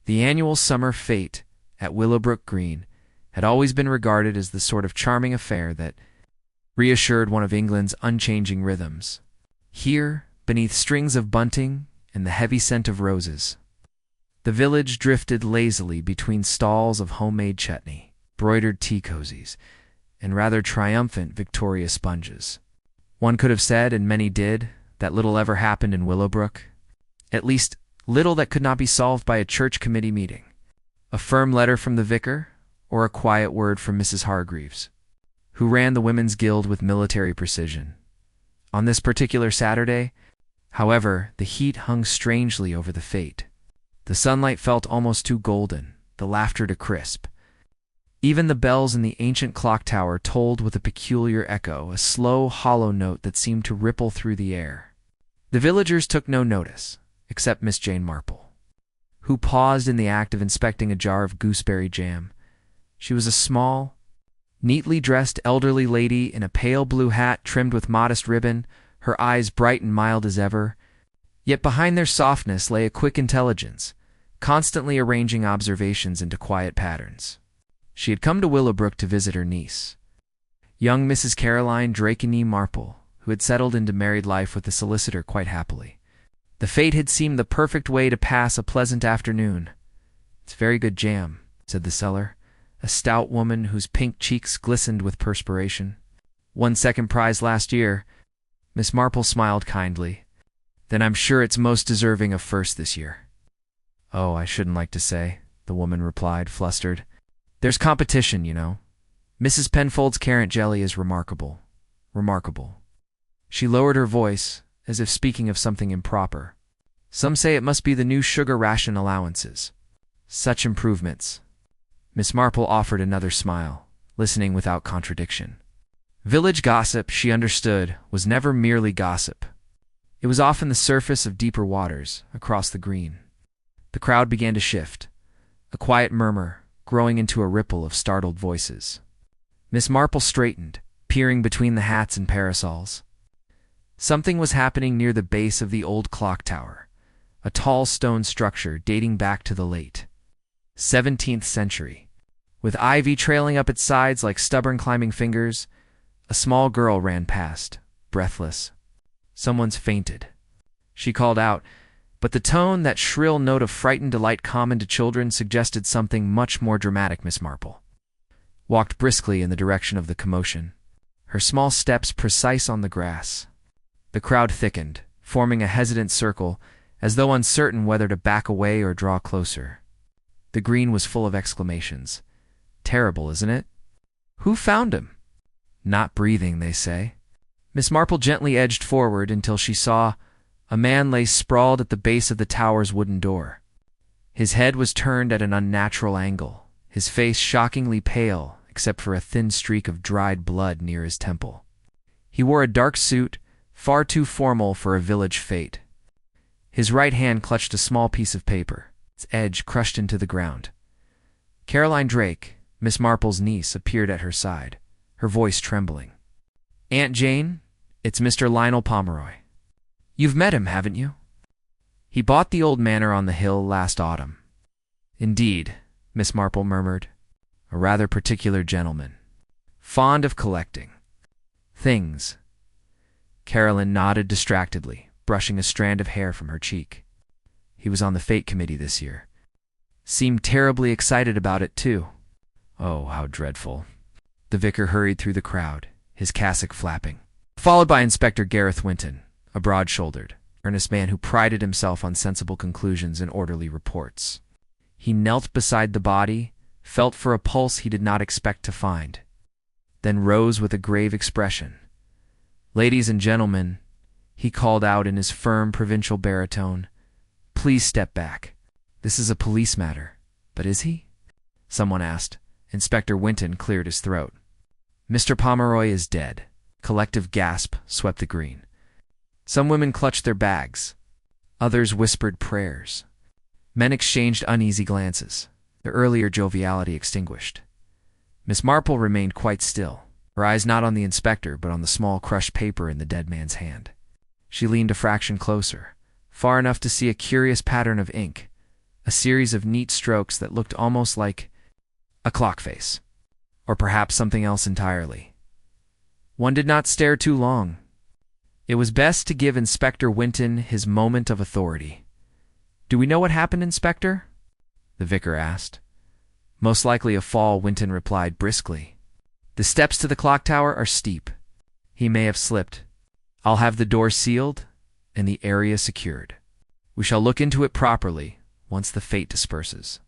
The annual summer fete at Willowbrook Green had always been regarded as the sort of charming affair that reassured one of England's unchanging rhythms. Here, beneath strings of bunting and the heavy scent of roses, the village drifted lazily between stalls of homemade chutney, broidered tea cozies, and rather triumphant Victoria sponges. One could have said, and many did, that little ever happened in Willowbrook. At least, little that could not be solved by a church committee meeting, a firm letter from the vicar, or a quiet word from Mrs. Hargreaves, who ran the Women's Guild with military precision. On this particular Saturday, however, the heat hung strangely over the fete. The sunlight felt almost too golden, the laughter too crisp. Even the bells in the ancient clock tower tolled with a peculiar echo, a slow, hollow note that seemed to ripple through the air. The villagers took no notice, except Miss Jane Marple, who paused in the act of inspecting a jar of gooseberry jam. She was a small, neatly dressed elderly lady in a pale blue hat trimmed with modest ribbon, her eyes bright and mild as ever. Yet behind their softness lay a quick intelligence, constantly arranging observations into quiet patterns. She had come to Willowbrook to visit her niece, young Mrs. Caroline Drakeney Marple, who had settled into married life with the solicitor quite happily. The fete had seemed the perfect way to pass a pleasant afternoon. "It's very good jam," said the seller, a stout woman whose pink cheeks glistened with perspiration. "Won second prize last year." Miss Marple smiled kindly. "Then I'm sure it's most deserving of first this year." "Oh, I shouldn't like to say," the woman replied, flustered. "There's competition, you know. Mrs. Penfold's currant jelly is remarkable. Remarkable." She lowered her voice, as if speaking of something improper. "Some say it must be the new sugar ration allowances. Such improvements." Miss Marple offered another smile, listening without contradiction. Village gossip, she understood, was never merely gossip. It was often the surface of deeper waters, across the green. The crowd began to shift, a quiet murmur growing into a ripple of startled voices. Miss Marple straightened, peering between the hats and parasols. Something was happening near the base of the old clock tower, a tall stone structure dating back to the late 17th century. With ivy trailing up its sides like stubborn climbing fingers, a small girl ran past, breathless. "Someone's fainted," she called out, but the tone, that shrill note of frightened delight common to children, suggested something much more dramatic. Miss Marple walked briskly in the direction of the commotion, her small steps precise on the grass. The crowd thickened, forming a hesitant circle, as though uncertain whether to back away or draw closer. The green was full of exclamations. "Terrible, isn't it? Who found him?" "Not breathing, they say." Miss Marple gently edged forward until she saw a man lay sprawled at the base of the tower's wooden door. His head was turned at an unnatural angle, his face shockingly pale except for a thin streak of dried blood near his temple. He wore a dark suit, far too formal for a village fete. His right hand clutched a small piece of paper, its edge crushed into the ground. Caroline Drake, Miss Marple's niece, appeared at her side, her voice trembling. "Aunt Jane, it's Mr. Lionel Pomeroy. You've met him, haven't you? He bought the old manor on the hill last autumn." "Indeed," Miss Marple murmured. "A rather particular gentleman. Fond of collecting things." Caroline nodded distractedly, brushing a strand of hair from her cheek. "He was on the fete committee this year. Seemed terribly excited about it, too." "Oh, how dreadful." The vicar hurried through the crowd, his cassock flapping, followed by Inspector Gareth Winton, a broad-shouldered, earnest man who prided himself on sensible conclusions and orderly reports. He knelt beside the body, felt for a pulse he did not expect to find, then rose with a grave expression. "Ladies and gentlemen," he called out in his firm provincial baritone, "please step back. This is a police matter." "But is he?" someone asked. Inspector Winton cleared his throat. "Mr. Pomeroy is dead." Collective gasp swept the green. Some women clutched their bags. Others whispered prayers. Men exchanged uneasy glances, their earlier joviality extinguished. Miss Marple remained quite still, her eyes not on the inspector but on the small crushed paper in the dead man's hand. She leaned a fraction closer, far enough to see a curious pattern of ink, a series of neat strokes that looked almost like a clock face, or perhaps something else entirely. One did not stare too long. It was best to give Inspector Winton his moment of authority. "Do we know what happened, Inspector?" the vicar asked. "Most likely a fall," Winton replied briskly. "The steps to the clock tower are steep. He may have slipped. I'll have the door sealed and the area secured. We shall look into it properly once the fate disperses."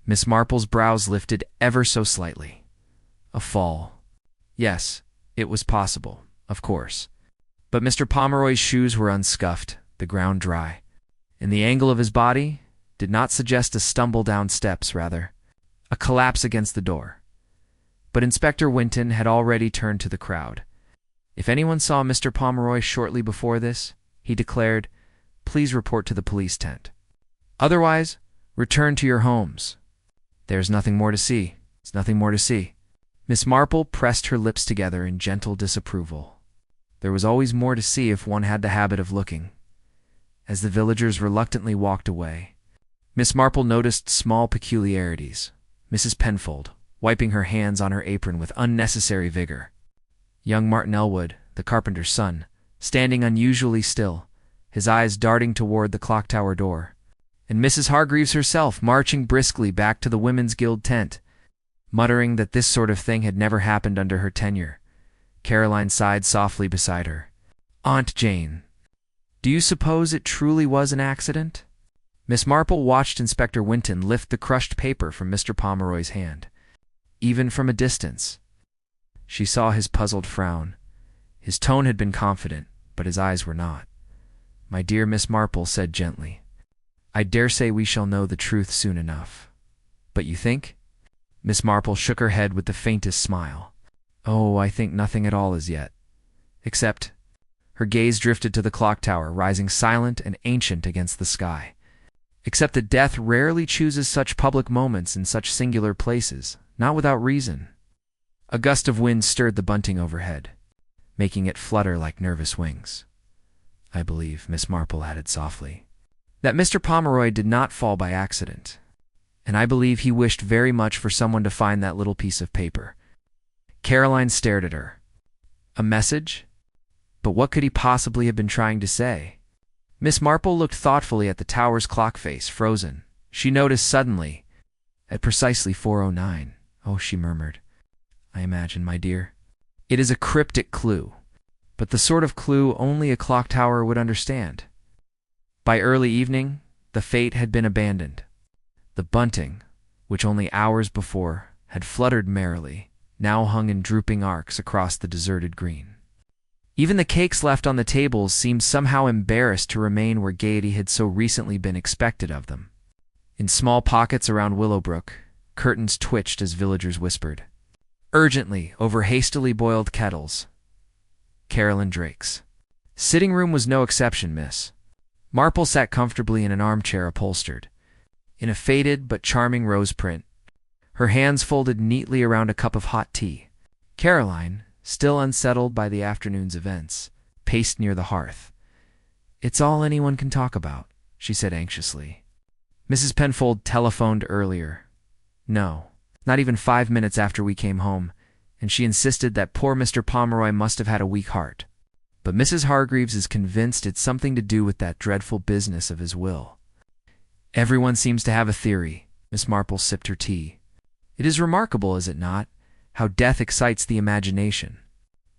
Miss Marple's brows lifted ever so slightly. A fall. Yes, it was possible, of course. But Mr. Pomeroy's shoes were unscuffed, the ground dry, and the angle of his body did not suggest a stumble down steps, rather, a collapse against the door. But Inspector Winton had already turned to the crowd. If anyone saw Mr. Pomeroy shortly before this, he declared, "Please report to the police tent. Otherwise, return to your homes. There's nothing more to see. It's nothing more to see." Miss Marple pressed her lips together in gentle disapproval. There was always more to see if one had the habit of looking. As the villagers reluctantly walked away, Miss Marple noticed small peculiarities. Mrs. Penfold, wiping her hands on her apron with unnecessary vigor. Young Martin Elwood, the carpenter's son, standing unusually still, his eyes darting toward the clock tower door. And Mrs. Hargreaves herself marching briskly back to the Women's Guild tent, muttering that this sort of thing had never happened under her tenure. Caroline sighed softly beside her. "Aunt Jane, do you suppose it truly was an accident?" Miss Marple watched Inspector Winton lift the crushed paper from Mr. Pomeroy's hand. Even from a distance, she saw his puzzled frown. His tone had been confident, but his eyes were not. "My dear Miss Marple," said gently, "I dare say we shall know the truth soon enough. But you think?" Miss Marple shook her head with the faintest smile. "Oh, I think nothing at all as yet. Except—" her gaze drifted to the clock tower, rising silent and ancient against the sky. "Except that death rarely chooses such public moments in such singular places, not without reason." A gust of wind stirred the bunting overhead, making it flutter like nervous wings. "I believe," Miss Marple added softly, "that Mr. Pomeroy did not fall by accident, and I believe he wished very much for someone to find that little piece of paper." Caroline stared at her. A message? But what could he possibly have been trying to say? Miss Marple looked thoughtfully at the tower's clock face, frozen. She noticed suddenly, at precisely 4:09. "Oh," she murmured. "I imagine, my dear. It is a cryptic clue, but the sort of clue only a clock tower would understand." By early evening, the fate had been abandoned. The bunting, which only hours before had fluttered merrily, now hung in drooping arcs across the deserted green. Even the cakes left on the tables seemed somehow embarrassed to remain where gaiety had so recently been expected of them. In small pockets around Willowbrook, curtains twitched as villagers whispered, urgently, over hastily boiled kettles. Carolyn Drake's sitting room was no exception, Miss Marple sat comfortably in an armchair upholstered in a faded but charming rose print, her hands folded neatly around a cup of hot tea. Caroline, still unsettled by the afternoon's events, paced near the hearth. "It's all anyone can talk about," she said anxiously. "Mrs. Penfold telephoned earlier. No, not even 5 minutes after we came home, and she insisted that poor Mr. Pomeroy must have had a weak heart. But Mrs. Hargreaves is convinced it's something to do with that dreadful business of his will. Everyone seems to have a theory." Miss Marple sipped her tea. "It is remarkable, is it not, how death excites the imagination.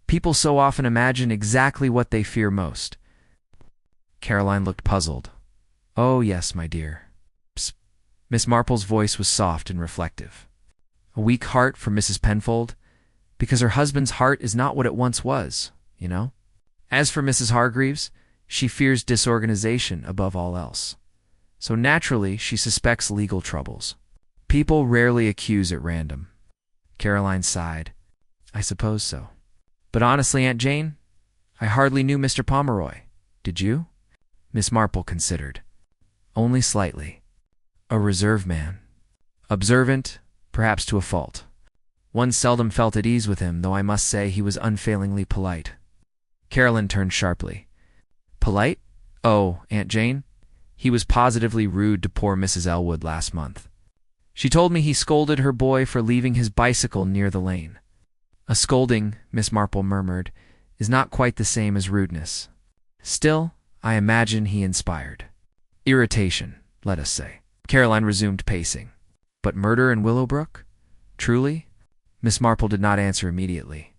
People so often imagine exactly what they fear most." Caroline looked puzzled. "Oh, yes, my dear." Psst. Miss Marple's voice was soft and reflective. "A weak heart for Mrs. Penfold, because her husband's heart is not what it once was, you know. As for Mrs. Hargreaves, she fears disorganization above all else. So naturally, she suspects legal troubles. People rarely accuse at random." Caroline sighed. "I suppose so. But honestly, Aunt Jane, I hardly knew Mr. Pomeroy. Did you?" Miss Marple considered. "Only slightly. A reserved man. Observant, perhaps to a fault. One seldom felt at ease with him, though I must say he was unfailingly polite." Caroline turned sharply. "Polite? Oh, Aunt Jane, He was positively rude to poor Mrs. Elwood last month. She told me he scolded her boy for leaving his bicycle near the lane. A scolding, Miss Marple murmured, is not quite the same as rudeness. Still, I imagine he inspired irritation, let us say. Caroline resumed pacing. But murder in Willowbrook? Truly? Miss Marple did not answer immediately.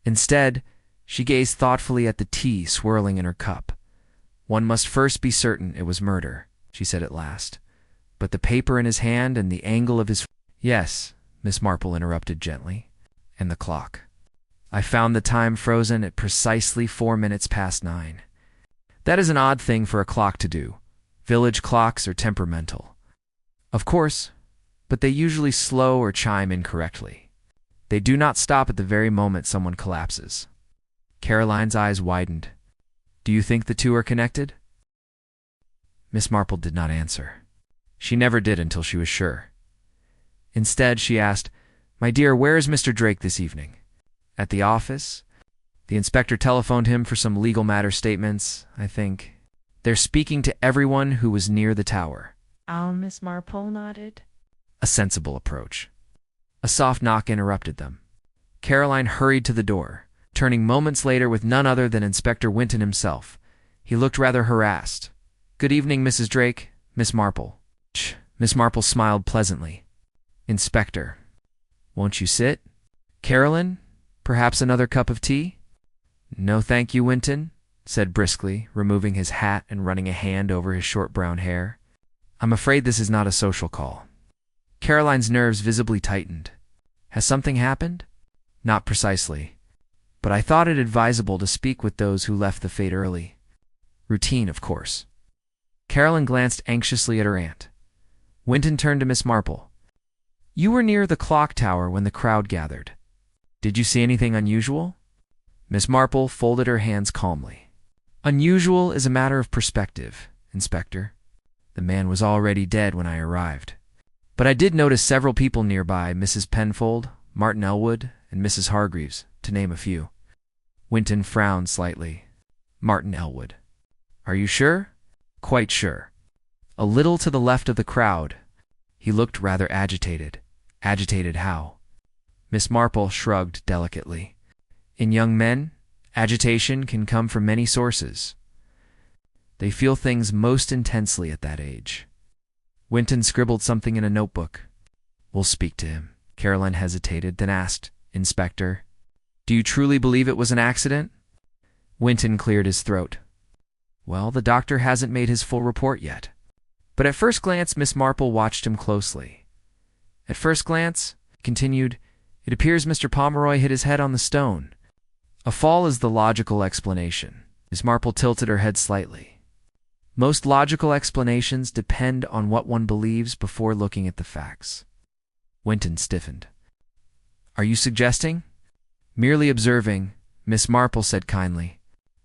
Instead, she gazed thoughtfully at the tea swirling in her cup. One must first be certain it was murder, she said at last. But the paper in his hand and the angle of his... Yes, Miss Marple interrupted gently. And the clock. I found the time frozen at precisely 4 minutes past 9. That is an odd thing for a clock to do. Village clocks are temperamental. Of course, but they usually slow or chime incorrectly. They do not stop at the very moment someone collapses. Caroline's eyes widened. Do you think the two are connected? Miss Marple did not answer. She never did until she was sure. Instead, she asked, My dear, where is Mr. Drake this evening? At the office? The inspector telephoned him for some legal matter statements, I think. They're speaking to everyone who was near the tower. Miss Marple nodded. A sensible approach. A soft knock interrupted them. Caroline hurried to the door, turning moments later with none other than Inspector Whinton himself. He looked rather harassed. Good evening, Mrs. Drake, Miss Marple. Miss Marple smiled pleasantly. Inspector. Won't you sit? Caroline, perhaps another cup of tea? No, thank you, Whinton, said briskly, removing his hat and running a hand over his short brown hair. I'm afraid this is not a social call. Caroline's nerves visibly tightened. Has something happened? Not precisely. But I thought it advisable to speak with those who left the fete early. Routine, of course. Caroline glanced anxiously at her aunt. Whinton turned to Miss Marple. You were near the Clocktower when the crowd gathered. Did you see anything unusual? Miss Marple folded her hands calmly. Unusual is a matter of perspective, Inspector. The man was already dead when I arrived. But I did notice several people nearby, Mrs. Penfold, Martin Elwood, and Mrs. Hargreaves, to name a few. Whinton frowned slightly. Martin Elwood. Are you sure? Quite sure. A little to the left of the crowd. He looked rather agitated. Agitated how? Miss Marple shrugged delicately. In young men, agitation can come from many sources. They feel things most intensely at that age. Whinton scribbled something in a notebook. We'll speak to him. Caroline hesitated, then asked, Inspector, do you truly believe it was an accident? Whinton cleared his throat. Well, the doctor hasn't made his full report yet. But at first glance, Miss Marple watched him closely. At first glance, continued, it appears Mr. Pomeroy hit his head on the stone. A fall is the logical explanation. Miss Marple tilted her head slightly. Most logical explanations depend on what one believes before looking at the facts. Whinton stiffened. Are you suggesting? Merely observing, Miss Marple said kindly.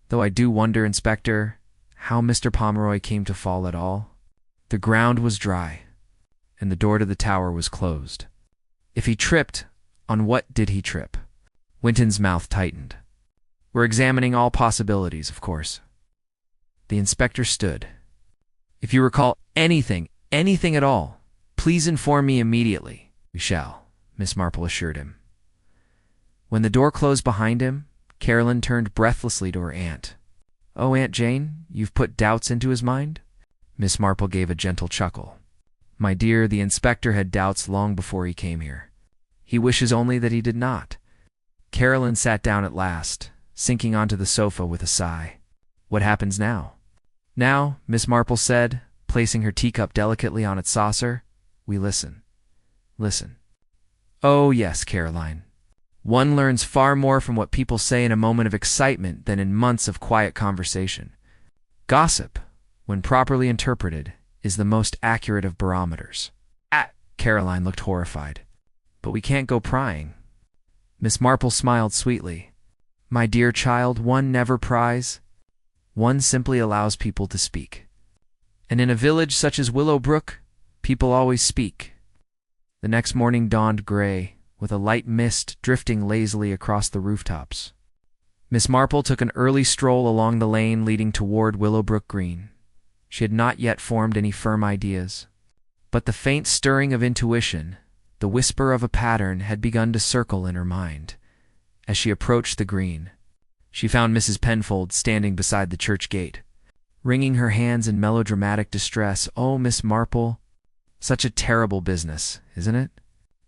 Though I do wonder, Inspector, how Mr. Pomeroy came to fall at all. The ground was dry, and the door to the tower was closed. If he tripped, on what did he trip? Whinton's mouth tightened. We're examining all possibilities, of course. The inspector stood. If you recall anything at all, please inform me immediately. We shall, Miss Marple assured him. When the door closed behind him, Caroline turned breathlessly to her aunt. Oh, Aunt Jane, you've put doubts into his mind? Miss Marple gave a gentle chuckle. My dear, the inspector had doubts long before he came here. He wishes only that he did not. Caroline sat down at last, sinking onto the sofa with a sigh. What happens now? Now, Miss Marple said, placing her teacup delicately on its saucer, we listen. Listen. Oh, yes, Caroline. One learns far more from what people say in a moment of excitement than in months of quiet conversation. Gossip, when properly interpreted, is the most accurate of barometers. Caroline looked horrified. But we can't go prying. Miss Marple smiled sweetly. My dear child, one never pries. One simply allows people to speak. And in a village such as Willowbrook, people always speak. The next morning dawned gray, with a light mist drifting lazily across the rooftops. Miss Marple took an early stroll along the lane leading toward Willowbrook Green. She had not yet formed any firm ideas. But the faint stirring of intuition, the whisper of a pattern, had begun to circle in her mind. As she approached the green, she found Mrs. Penfold standing beside the church gate, wringing her hands in melodramatic distress. "Oh, Miss Marple, such a terrible business, isn't it?"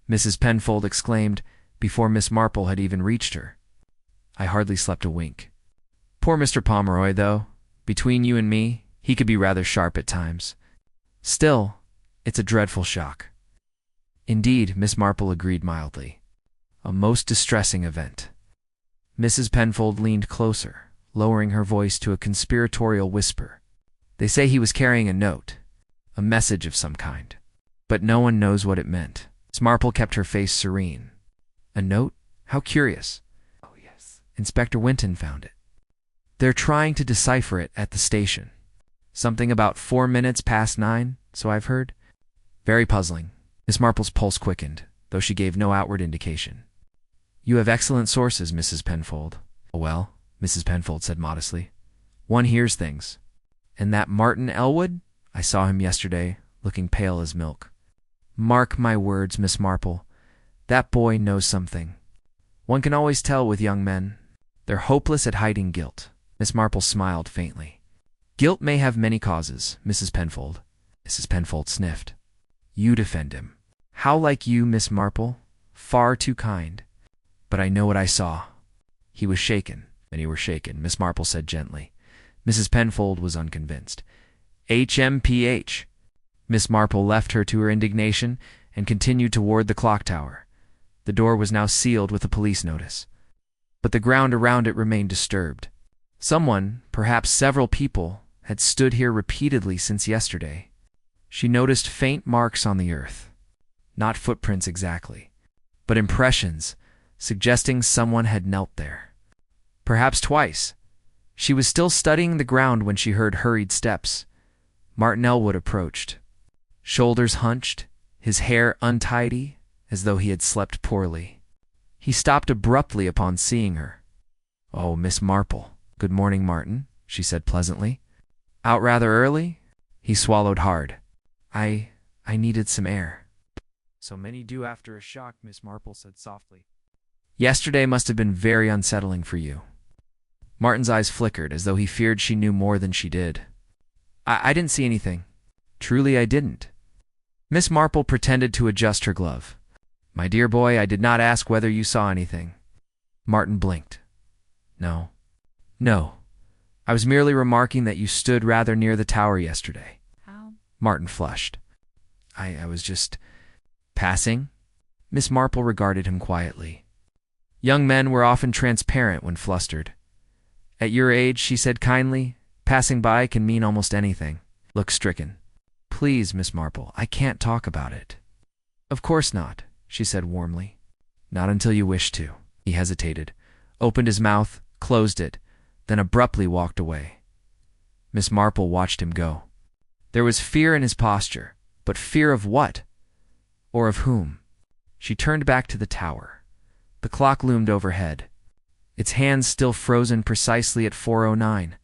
Mrs. Penfold exclaimed before Miss Marple had even reached her. I hardly slept a wink. Poor Mr. Pomeroy, though. Between you and me, he could be rather sharp at times. Still, it's a dreadful shock. Indeed, Miss Marple agreed mildly. A most distressing event. Mrs. Penfold leaned closer, lowering her voice to a conspiratorial whisper. "They say he was carrying a note, a message of some kind, but no one knows what it meant." Miss Marple kept her face serene. "A note? How curious." "Oh, yes. Inspector Winton found it. They're trying to decipher it at the station. Something about 4 minutes past 9, so I've heard." "Very puzzling." Miss Marple's pulse quickened, though she gave no outward indication. "You have excellent sources, Mrs. Penfold." "Oh, well," Mrs. Penfold said modestly, "one hears things. And that Martin Elwood? I saw him yesterday, looking pale as milk. Mark my words, Miss Marple, that boy knows something. One can always tell with young men. They're hopeless at hiding guilt." Miss Marple smiled faintly. "Guilt may have many causes, Mrs. Penfold." Mrs. Penfold sniffed. "You defend him. How like you, Miss Marple. Far too kind. But I know what I saw." "He was shaken." "Many were shaken," Miss Marple said gently. Mrs. Penfold was unconvinced. "HMPH." Miss Marple left her to her indignation and continued toward the Clocktower. The door was now sealed with a police notice. But the ground around it remained disturbed. Someone, perhaps several people, had stood here repeatedly since yesterday. She noticed faint marks on the earth. Not footprints exactly, but impressions, suggesting someone had knelt there. Perhaps twice. She was still studying the ground when she heard hurried steps. Martin Elwood approached. Shoulders hunched, his hair untidy, as though he had slept poorly. He stopped abruptly upon seeing her. "Oh, Miss Marple. Good morning, Martin," she said pleasantly. "Out rather early?" He swallowed hard. I needed some air." "So many do after a shock," Miss Marple said softly. "Yesterday must have been very unsettling for you." Martin's eyes flickered, as though he feared she knew more than she did. I didn't see anything. Truly I didn't." Miss Marple pretended to adjust her glove. "My dear boy, I did not ask whether you saw anything." Martin blinked. No. I was merely remarking that you stood rather near the tower yesterday." How? Martin flushed. I was just passing." Miss Marple regarded him quietly. Young men were often transparent when flustered. "At your age," she said kindly, "passing by can mean almost anything." Looked stricken. "Please, Miss Marple, I can't talk about it." "Of course not," she said warmly. "Not until you wish to." He hesitated, opened his mouth, closed it, then abruptly walked away. Miss Marple watched him go. There was fear in his posture, but fear of what? Or of whom? She turned back to the tower. The clock loomed overhead, its hands still frozen precisely at 4:09.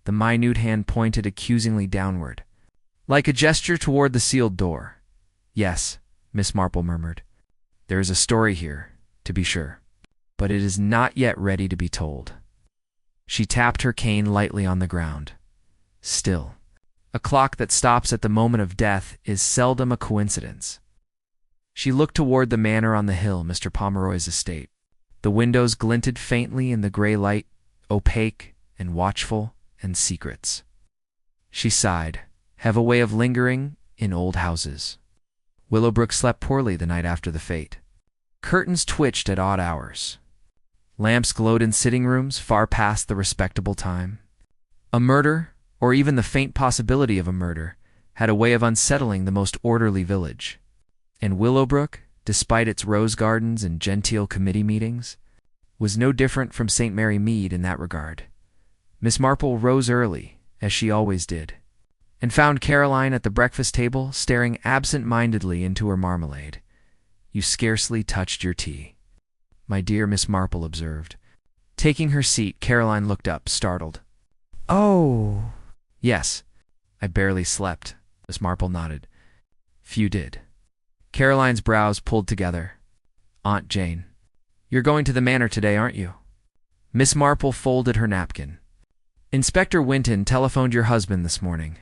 The minute hand pointed accusingly downward, like a gesture toward the sealed door. "Yes," Miss Marple murmured. "There is a story here, to be sure, but it is not yet ready to be told." She tapped her cane lightly on the ground. Still, a clock that stops at the moment of death is seldom a coincidence. She looked toward the manor on the hill, Mr. Pomeroy's estate. The windows glinted faintly in the gray light, opaque and watchful and secrets. She sighed, have a way of lingering in old houses. Willowbrook slept poorly the night after the fete. Curtains twitched at odd hours. Lamps glowed in sitting rooms far past the respectable time. A murder, or even the faint possibility of a murder, had a way of unsettling the most orderly village. And Willowbrook, despite its rose gardens and genteel committee meetings, was no different from St. Mary Mead in that regard. Miss Marple rose early, as she always did, and found Caroline at the breakfast table staring absent-mindedly into her marmalade. "You scarcely touched your tea," my dear Miss Marple observed. Taking her seat, Caroline looked up, startled. "Oh." "Yes, I barely slept. Miss Marple nodded. Few did. Caroline's brows pulled together. Aunt Jane. You're going to the manor today, aren't you? Miss Marple folded her napkin. Inspector Winton telephoned your husband this morning.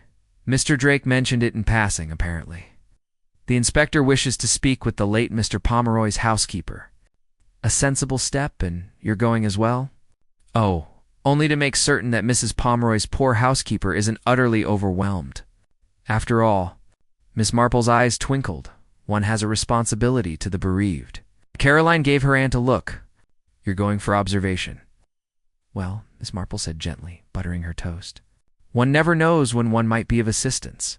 Mr. Drake mentioned it in passing, apparently. The inspector wishes to speak with the late Mr. Pomeroy's housekeeper. A sensible step, and you're going as well? Oh, only to make certain that Mrs. Pomeroy's poor housekeeper isn't utterly overwhelmed. After all, Miss Marple's eyes twinkled. One has a responsibility to the bereaved. Caroline gave her aunt a look. You're going for observation. Well, Miss Marple said gently, buttering her toast. One never knows when one might be of assistance.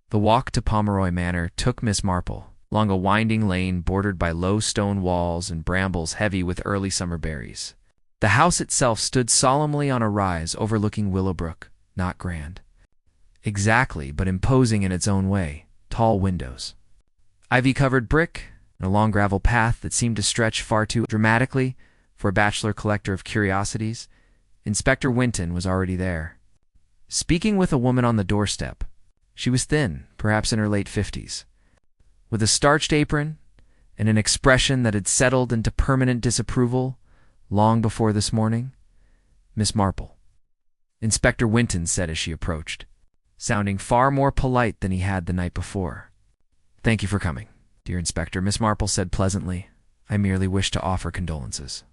The walk to Pomeroy Manor took Miss Marple along a winding lane bordered by low stone walls and brambles heavy with early summer berries. The house itself stood solemnly on a rise overlooking Willowbrook, not grand. Exactly, but imposing in its own way. Tall windows. Ivy-covered brick, and a long gravel path that seemed to stretch far too dramatically for a bachelor collector of curiosities. Inspector Winton was already there. Speaking with a woman on the doorstep. She was thin, perhaps in her late 50s. With a starched apron and an expression that had settled into permanent disapproval long before this morning. Miss Marple. Inspector Winton said as she approached, sounding far more polite than he had the night before. Thank you for coming, dear Inspector, Miss Marple said pleasantly. I merely wish to offer condolences.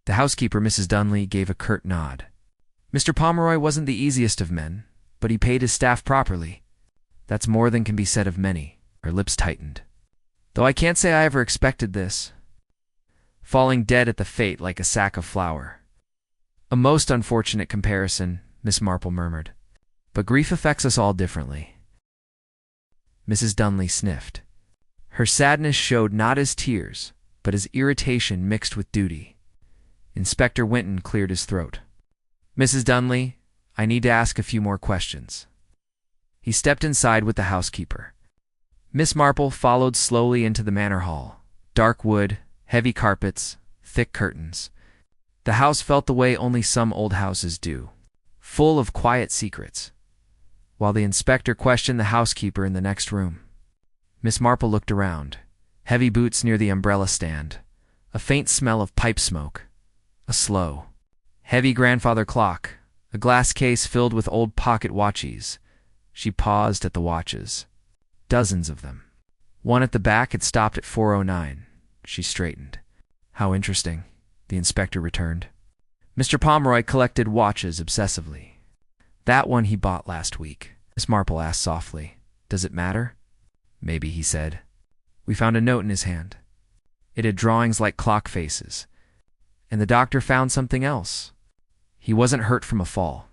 The housekeeper, Mrs. Dunley, gave a curt nod. Mr. Pomeroy wasn't the easiest of men, but he paid his staff properly. That's more than can be said of many. Her lips tightened. Though I can't say I ever expected this. Falling dead at the fate like a sack of flour. A most unfortunate comparison, Miss Marple murmured. But grief affects us all differently. Mrs. Dunley sniffed. Her sadness showed not as tears, but as irritation mixed with duty. Inspector Winton cleared his throat. Mrs. Dunley, I need to ask a few more questions. He stepped inside with the housekeeper. Miss Marple followed slowly into the manor hall. Dark wood, heavy carpets, thick curtains. The house felt the way only some old houses do, full of quiet secrets, while the inspector questioned the housekeeper in the next room. Miss Marple looked around. Heavy boots near the umbrella stand, a faint smell of pipe smoke, a slow, heavy grandfather clock, a glass case filled with old pocket watches. She paused at the watches. Dozens of them. One at the back had stopped at 4:09. She straightened. How interesting, the inspector returned. Mr. Pomeroy collected watches obsessively. That one he bought last week. Miss Marple asked softly. Does it matter? Maybe, he said. We found a note in his hand. It had drawings like clock faces. And the doctor found something else. He wasn't hurt from a fall.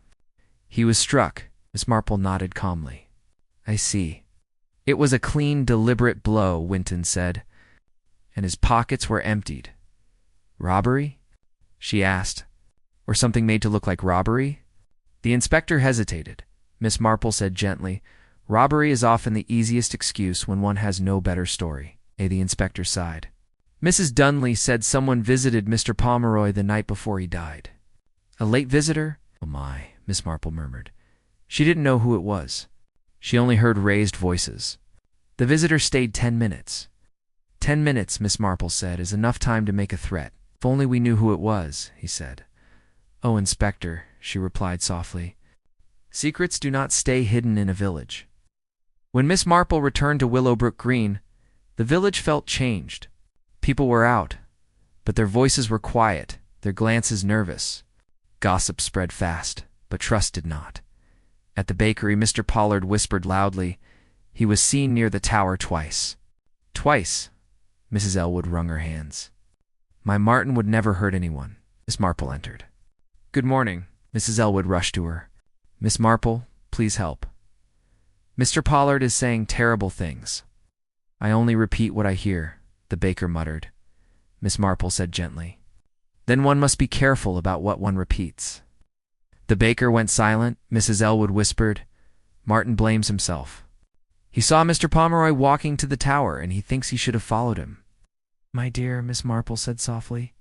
He was struck. Miss Marple nodded calmly. I see. It was a clean, deliberate blow, Winton said. And his pockets were emptied. Robbery? She asked. Or something made to look like robbery? The inspector hesitated. Miss Marple said gently, Robbery is often the easiest excuse when one has no better story. The inspector sighed. Mrs. Dunley said someone visited Mr. Pomeroy the night before he died. A late visitor? Oh my, Miss Marple murmured. She didn't know who it was. She only heard raised voices. The visitor stayed 10 minutes. 10 minutes, Miss Marple said, is enough time to make a threat. If only we knew who it was, he said. Oh, Inspector, she replied softly. Secrets do not stay hidden in a village. When Miss Marple returned to Willowbrook Green, the village felt changed. People were out, but their voices were quiet, their glances nervous. Gossip spread fast, but trust did not. At the bakery, Mr. Pollard whispered loudly. He was seen near the tower twice. Twice. Mrs. Elwood wrung her hands. My Martin would never hurt anyone. Miss Marple entered. Good morning. Mrs. Elwood rushed to her. Miss Marple, please help. Mr. Pollard is saying terrible things. I only repeat what I hear, the baker muttered. Miss Marple said gently. Then one must be careful about what one repeats. The baker went silent. Mrs. Elwood whispered, Martin blames himself. He saw Mr. Pomeroy walking to the tower, and he thinks he should have followed him. My dear, Miss Marple said softly,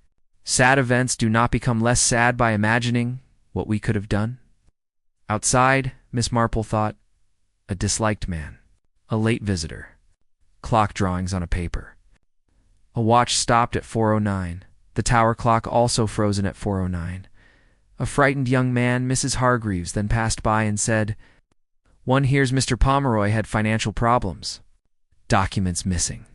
sad events do not become less sad by imagining what we could have done. Outside, Miss Marple thought, a disliked man, a late visitor, clock drawings on a paper. A watch stopped at 4:09, the tower clock also frozen at 4:09. A frightened young man, Mrs. Hargreaves, then passed by and said, "One hears Mr. Pomeroy had financial problems. Documents missing."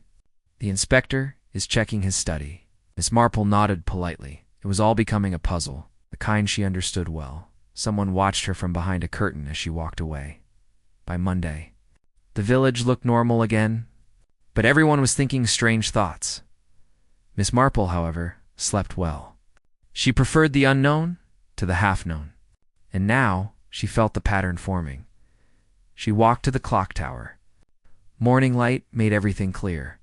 The inspector is checking his study. Miss Marple nodded politely. It was all becoming a puzzle, the kind she understood well. Someone watched her from behind a curtain as she walked away. By Monday, the village looked normal again, but everyone was thinking strange thoughts. Miss Marple, however, slept well. She preferred the unknown to the half-known, and now she felt the pattern forming. She walked to the clock tower. Morning light made everything clear.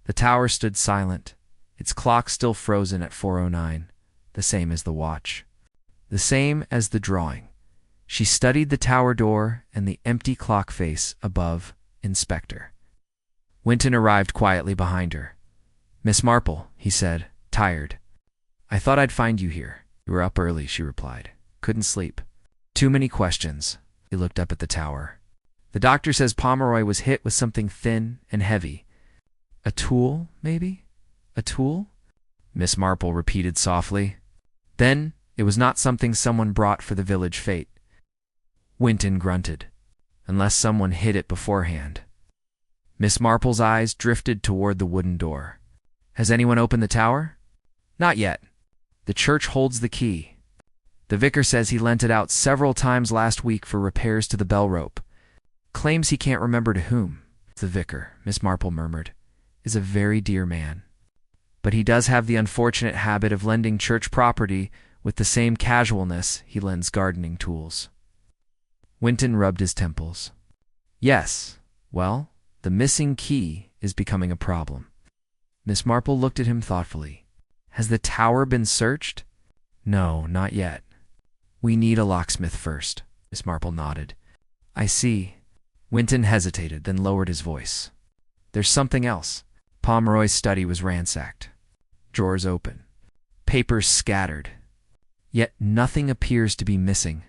The tower stood silent, its clock still frozen at 4:09, the same as the watch, the same as the drawing. She studied the tower door and the empty clock face above Inspector. Whinton arrived quietly behind her. "Miss Marple," he said, tired. "I thought I'd find you here." "You were up early," she replied. "Couldn't sleep." "Too many questions." He looked up at the tower. "The doctor says Pomeroy was hit with something thin and heavy. A tool, maybe? A tool?" Miss Marple repeated softly. "Then it was not something someone brought for the village fete." Whinton grunted. "Unless someone hid it beforehand." Miss Marple's eyes drifted toward the wooden door. "Has anyone opened the tower?" "Not yet. The church holds the key. The vicar says he lent it out several times last week for repairs to the bell rope. Claims he can't remember to whom." "The vicar," Miss Marple murmured, "is a very dear man. But he does have the unfortunate habit of lending church property with the same casualness he lends gardening tools." Whinton rubbed his temples. "Yes, well, the missing key is becoming a problem." Miss Marple looked at him thoughtfully. "Has the tower been searched?" "No, not yet. We need a locksmith first." Miss Marple nodded. "I see." Whinton hesitated, then lowered his voice. "There's something else." Pomeroy's study was ransacked. Drawers open. Papers scattered. Yet nothing appears to be missing.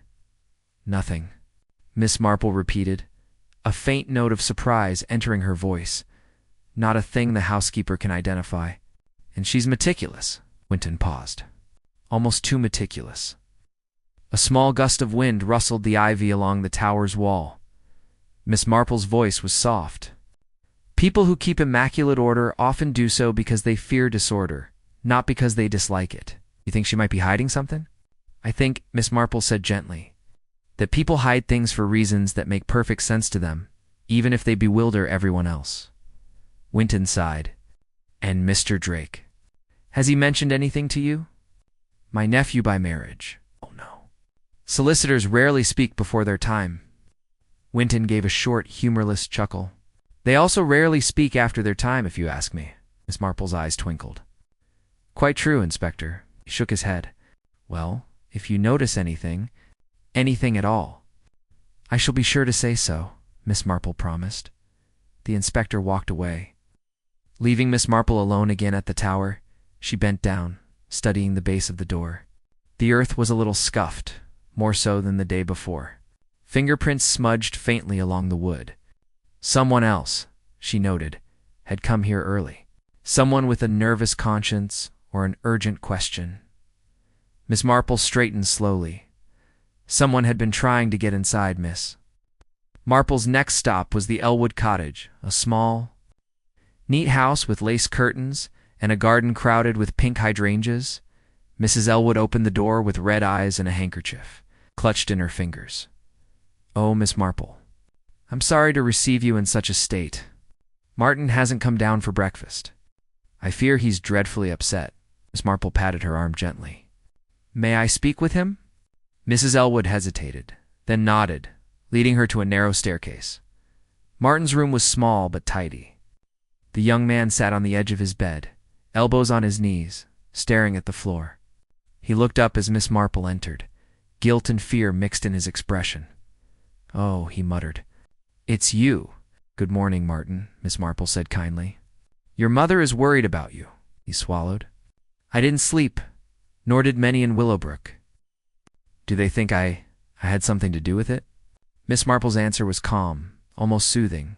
"Nothing," Miss Marple repeated, a faint note of surprise entering her voice. "Not a thing the housekeeper can identify. And she's meticulous." Whinton paused. "Almost too meticulous." A small gust of wind rustled the ivy along the tower's wall. Miss Marple's voice was soft. "People who keep immaculate order often do so because they fear disorder, not because they dislike it." "You think she might be hiding something?" "I think," Miss Marple said gently, "that people hide things for reasons that make perfect sense to them, even if they bewilder everyone else." Whinton sighed. "And Mr. Drake? Has he mentioned anything to you?" "My nephew by marriage." "Oh, no." "Solicitors rarely speak before their time." Whinton gave a short, humorless chuckle. "They also rarely speak after their time, if you ask me." Miss Marple's eyes twinkled. "Quite true, Inspector." He shook his head. "Well, if you notice anything at all." "I shall be sure to say so," Miss Marple promised. The inspector walked away. Leaving Miss Marple alone again at the tower, she bent down, studying the base of the door. The earth was a little scuffed, more so than the day before. Fingerprints smudged faintly along the wood. Someone else, she noted, had come here early. Someone with a nervous conscience or an urgent question. Miss Marple straightened slowly. Someone had been trying to get inside Miss Marple's next stop was the Elwood Cottage, a small, neat house with lace curtains and a garden crowded with pink hydrangeas. Mrs. Elwood opened the door with red eyes and a handkerchief clutched in her fingers. "Oh, Miss Marple, I'm sorry to receive you in such a state. Martin hasn't come down for breakfast. I fear he's dreadfully upset." Miss Marple patted her arm gently. "May I speak with him?" Mrs. Elwood hesitated, then nodded, leading her to a narrow staircase. Martin's room was small but tidy. The young man sat on the edge of his bed, elbows on his knees, staring at the floor. He looked up as Miss Marple entered, guilt and fear mixed in his expression. "Oh," he muttered. "It's you." "Good morning, Martin," Miss Marple said kindly. "Your mother is worried about you," he swallowed. "I didn't sleep, nor did many in Willowbrook." "Do they think I had something to do with it?" Miss Marple's answer was calm, almost soothing.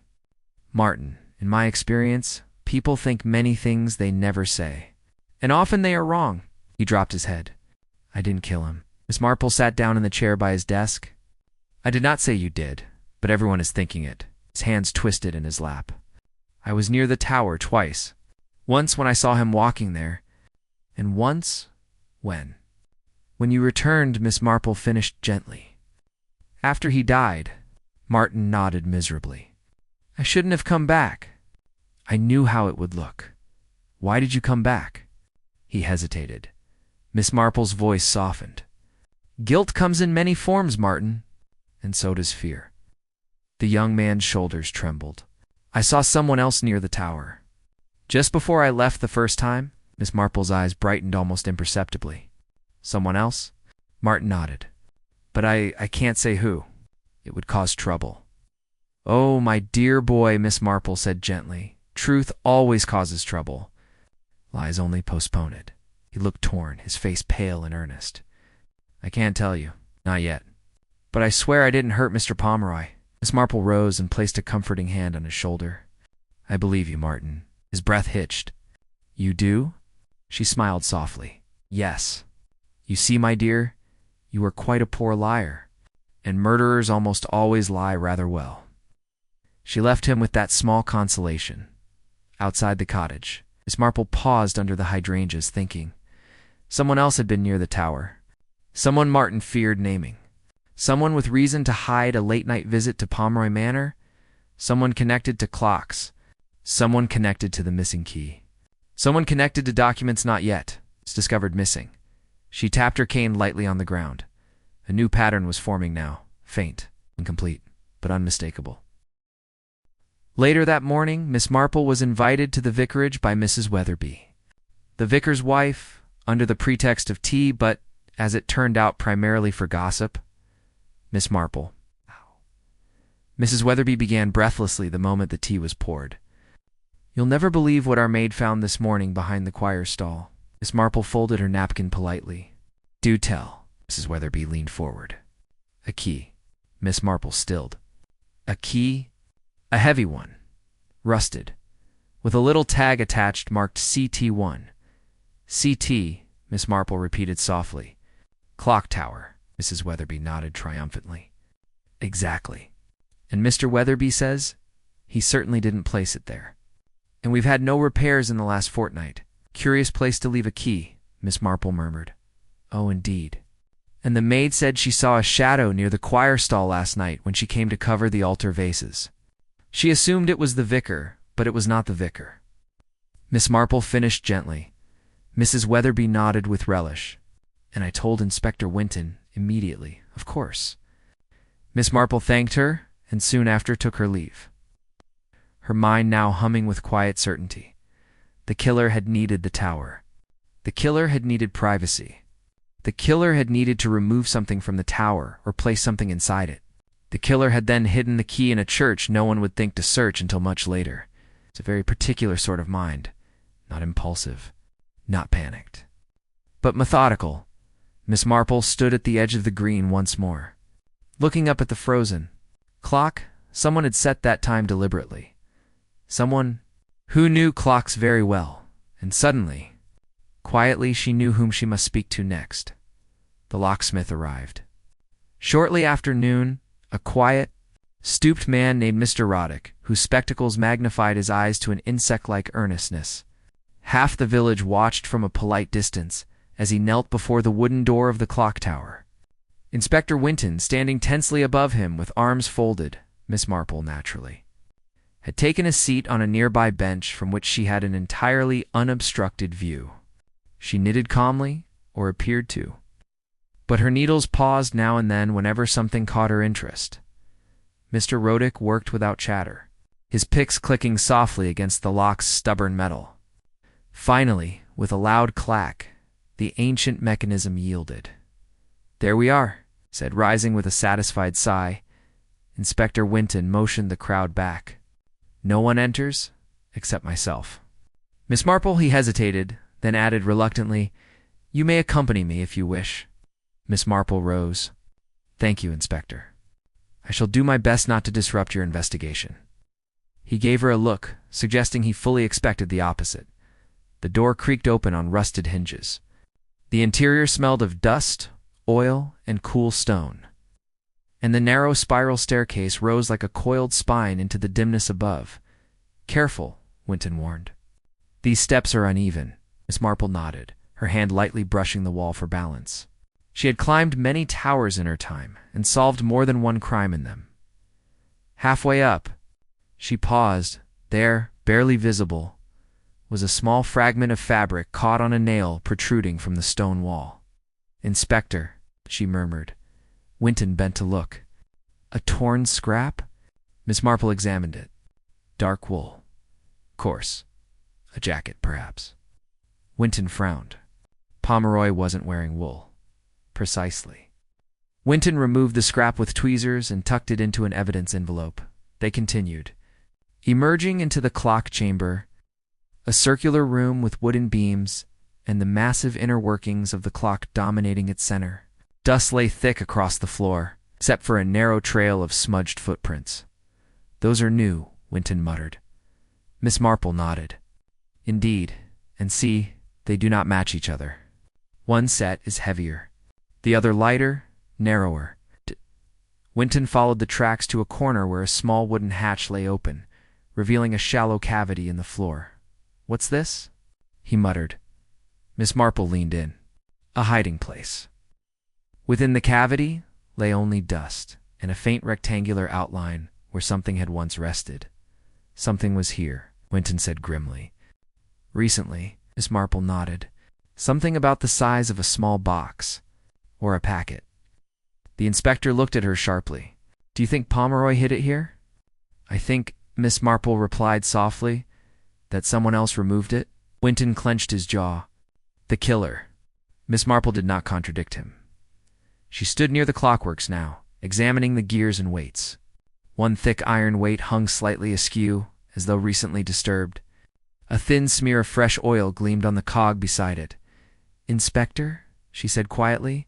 "Martin, in my experience, people think many things they never say. And often they are wrong." He dropped his head. "I didn't kill him." Miss Marple sat down in the chair by his desk. "I did not say you did, but everyone is thinking it." His hands twisted in his lap. "I was near the tower twice. Once when I saw him walking there, and once when you returned," Miss Marple finished gently. "After he died." Martin nodded miserably. "I shouldn't have come back. I knew how it would look." "Why did you come back?" He hesitated. Miss Marple's voice softened. "Guilt comes in many forms, Martin, and so does fear." The young man's shoulders trembled. "I saw someone else near the tower. Just before I left the first time." Miss Marple's eyes brightened almost imperceptibly. "Someone else?" Martin nodded. "But I can't say who. It would cause trouble." "Oh, my dear boy," Miss Marple said gently. "Truth always causes trouble. Lies only postpone it." He looked torn, his face pale and earnest. "I can't tell you. Not yet. But I swear I didn't hurt Mr. Pomeroy." Miss Marple rose and placed a comforting hand on his shoulder. "I believe you, Martin." His breath hitched. "You do?" She smiled softly. "Yes. You see, my dear, you are quite a poor liar, and murderers almost always lie rather well." She left him with that small consolation. Outside the cottage, Miss Marple paused under the hydrangeas, thinking. Someone else had been near the tower. Someone Martin feared naming. Someone with reason to hide a late-night visit to Pomeroy Manor. Someone connected to clocks. Someone connected to the missing key. Someone connected to documents not yet discovered missing. She tapped her cane lightly on the ground. A new pattern was forming now, faint, incomplete, but unmistakable. Later that morning, Miss Marple was invited to the vicarage by Mrs. Weatherby. The vicar's wife, under the pretext of tea, but, as it turned out, primarily for gossip, Miss Marple. Mrs. Weatherby began breathlessly the moment the tea was poured. "You'll never believe what our maid found this morning behind the choir stall." Miss Marple folded her napkin politely. "Do tell." Mrs. Weatherby leaned forward. "A key." Miss Marple stilled. "A key? A heavy one. Rusted. With a little tag attached marked CT1. CT, Miss Marple repeated softly. "Clocktower," Mrs. Weatherby nodded triumphantly. "Exactly. And Mr. Weatherby says he certainly didn't place it there. And we've had no repairs in the last fortnight. Curious place to leave a key," Miss Marple murmured. "Oh, indeed. And the maid said she saw a shadow near the choir stall last night when she came to cover the altar vases. She assumed it was the vicar, but it was not the vicar." Miss Marple finished gently. Mrs. Weatherby nodded with relish. "And I told Inspector Winton immediately, of course." Miss Marple thanked her, and soon after took her leave. Her mind now humming with quiet certainty. The killer had needed the tower. The killer had needed privacy. The killer had needed to remove something from the tower or place something inside it. The killer had then hidden the key in a church no one would think to search until much later. It's a very particular sort of mind. Not impulsive. Not panicked. But methodical. Miss Marple stood at the edge of the green once more. Looking up at the frozen clock, someone had set that time deliberately. Someone who knew clocks very well, and suddenly, quietly, she knew whom she must speak to next. The locksmith arrived. Shortly after noon, a quiet, stooped man named Mr. Roddick, whose spectacles magnified his eyes to an insect-like earnestness. Half the village watched from a polite distance as he knelt before the wooden door of the clock tower. Inspector Winton, standing tensely above him with arms folded, Miss Marple naturally, had taken a seat on a nearby bench from which she had an entirely unobstructed view. She knitted calmly, or appeared to. But her needles paused now and then whenever something caught her interest. Mr. Roddick worked without chatter, his picks clicking softly against the lock's stubborn metal. Finally, with a loud clack, the ancient mechanism yielded. "There we are," said, rising with a satisfied sigh. Inspector Winton motioned the crowd back. "No one enters, except myself." "Miss Marple," he hesitated, then added reluctantly, "You may accompany me if you wish." Miss Marple rose. "Thank you, Inspector. I shall do my best not to disrupt your investigation." He gave her a look, suggesting he fully expected the opposite. The door creaked open on rusted hinges. The interior smelled of dust, oil, and cool stone. And the narrow spiral staircase rose like a coiled spine into the dimness above. "Careful," Wynton warned. "These steps are uneven." Miss Marple nodded, her hand lightly brushing the wall for balance. She had climbed many towers in her time and solved more than one crime in them. Halfway up, she paused. There, barely visible, was a small fragment of fabric caught on a nail protruding from the stone wall. "Inspector," she murmured. Wynton bent to look. "A torn scrap?" Miss Marple examined it. Dark wool. Coarse. A jacket, perhaps. Wynton frowned. Pomeroy wasn't wearing wool. Precisely. Wynton removed the scrap with tweezers and tucked it into an evidence envelope. They continued. Emerging into the clock chamber, a circular room with wooden beams and the massive inner workings of the clock dominating its center. Dust lay thick across the floor, except for a narrow trail of smudged footprints. "Those are new," Wynton muttered. Miss Marple nodded. "Indeed, and see, they do not match each other. One set is heavier, the other lighter, narrower." Wynton followed the tracks to a corner where a small wooden hatch lay open, revealing a shallow cavity in the floor. "What's this?" he muttered. Miss Marple leaned in. "A hiding place." Within the cavity lay only dust and a faint rectangular outline where something had once rested. "Something was here," Wynton said grimly. "Recently," Miss Marple nodded. "Something about the size of a small box. Or a packet." The inspector looked at her sharply. "Do you think Pomeroy hid it here?" "I think," Miss Marple replied softly, "that someone else removed it." Wynton clenched his jaw. "The killer." Miss Marple did not contradict him. She stood near the clockworks now, examining the gears and weights. One thick iron weight hung slightly askew, as though recently disturbed. A thin smear of fresh oil gleamed on the cog beside it. "Inspector," she said quietly,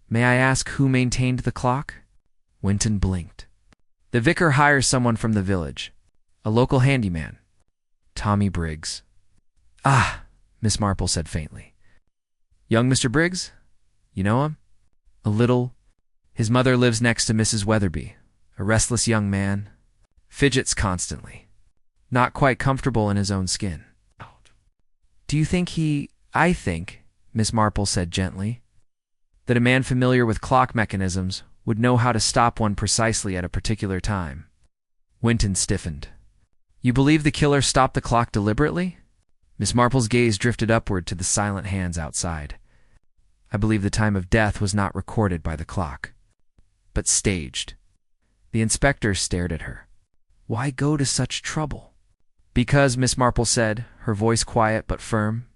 "may I ask who maintained the clock?" Wynton blinked. "The vicar hires someone from the village. A local handyman. Tommy Briggs." "Ah," Miss Marple said faintly. "Young Mr. Briggs? You know him?" "A little. His mother lives next to Mrs. Weatherby, a restless young man. Fidgets constantly. Not quite comfortable in his own skin." "Do you think he—" "I think," Miss Marple said gently, "that a man familiar with clock mechanisms would know how to stop one precisely at a particular time." Wynton stiffened. "You believe the killer stopped the clock deliberately?" Miss Marple's gaze drifted upward to the silent hands outside. "I believe the time of death was not recorded by the clock, but staged." The inspector stared at her. "Why go to such trouble?" "Because," Miss Marple said, her voice quiet but firm,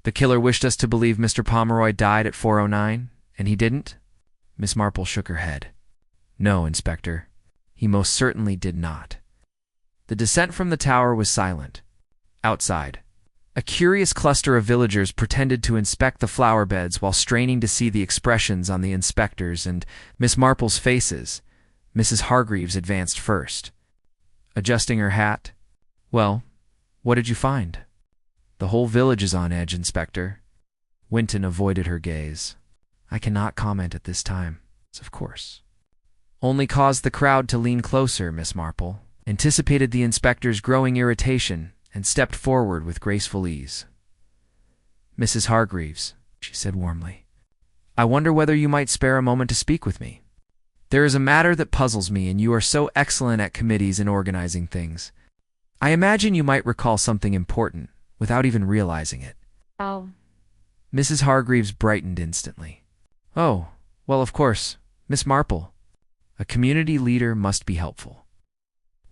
"the killer wished us to believe Mr. Pomeroy died at 4:09, and he didn't?" Miss Marple shook her head. "No, Inspector, he most certainly did not." The descent from the tower was silent. Outside, a curious cluster of villagers pretended to inspect the flower beds while straining to see the expressions on the inspectors' and Miss Marple's faces. Mrs. Hargreaves advanced first. Adjusting her hat, "Well, what did you find?" "The whole village is on edge, Inspector." Wynton avoided her gaze. "I cannot comment at this time, of course." "Only caused the crowd to lean closer," Miss Marple anticipated the inspector's growing irritation and stepped forward with graceful ease. "Mrs. Hargreaves," she said warmly, "I wonder whether you might spare a moment to speak with me. There is a matter that puzzles me, and you are so excellent at committees and organizing things. I imagine you might recall something important without even realizing it." "Oh." Mrs. Hargreaves brightened instantly. "Oh, well, of course, Miss Marple. A community leader must be helpful."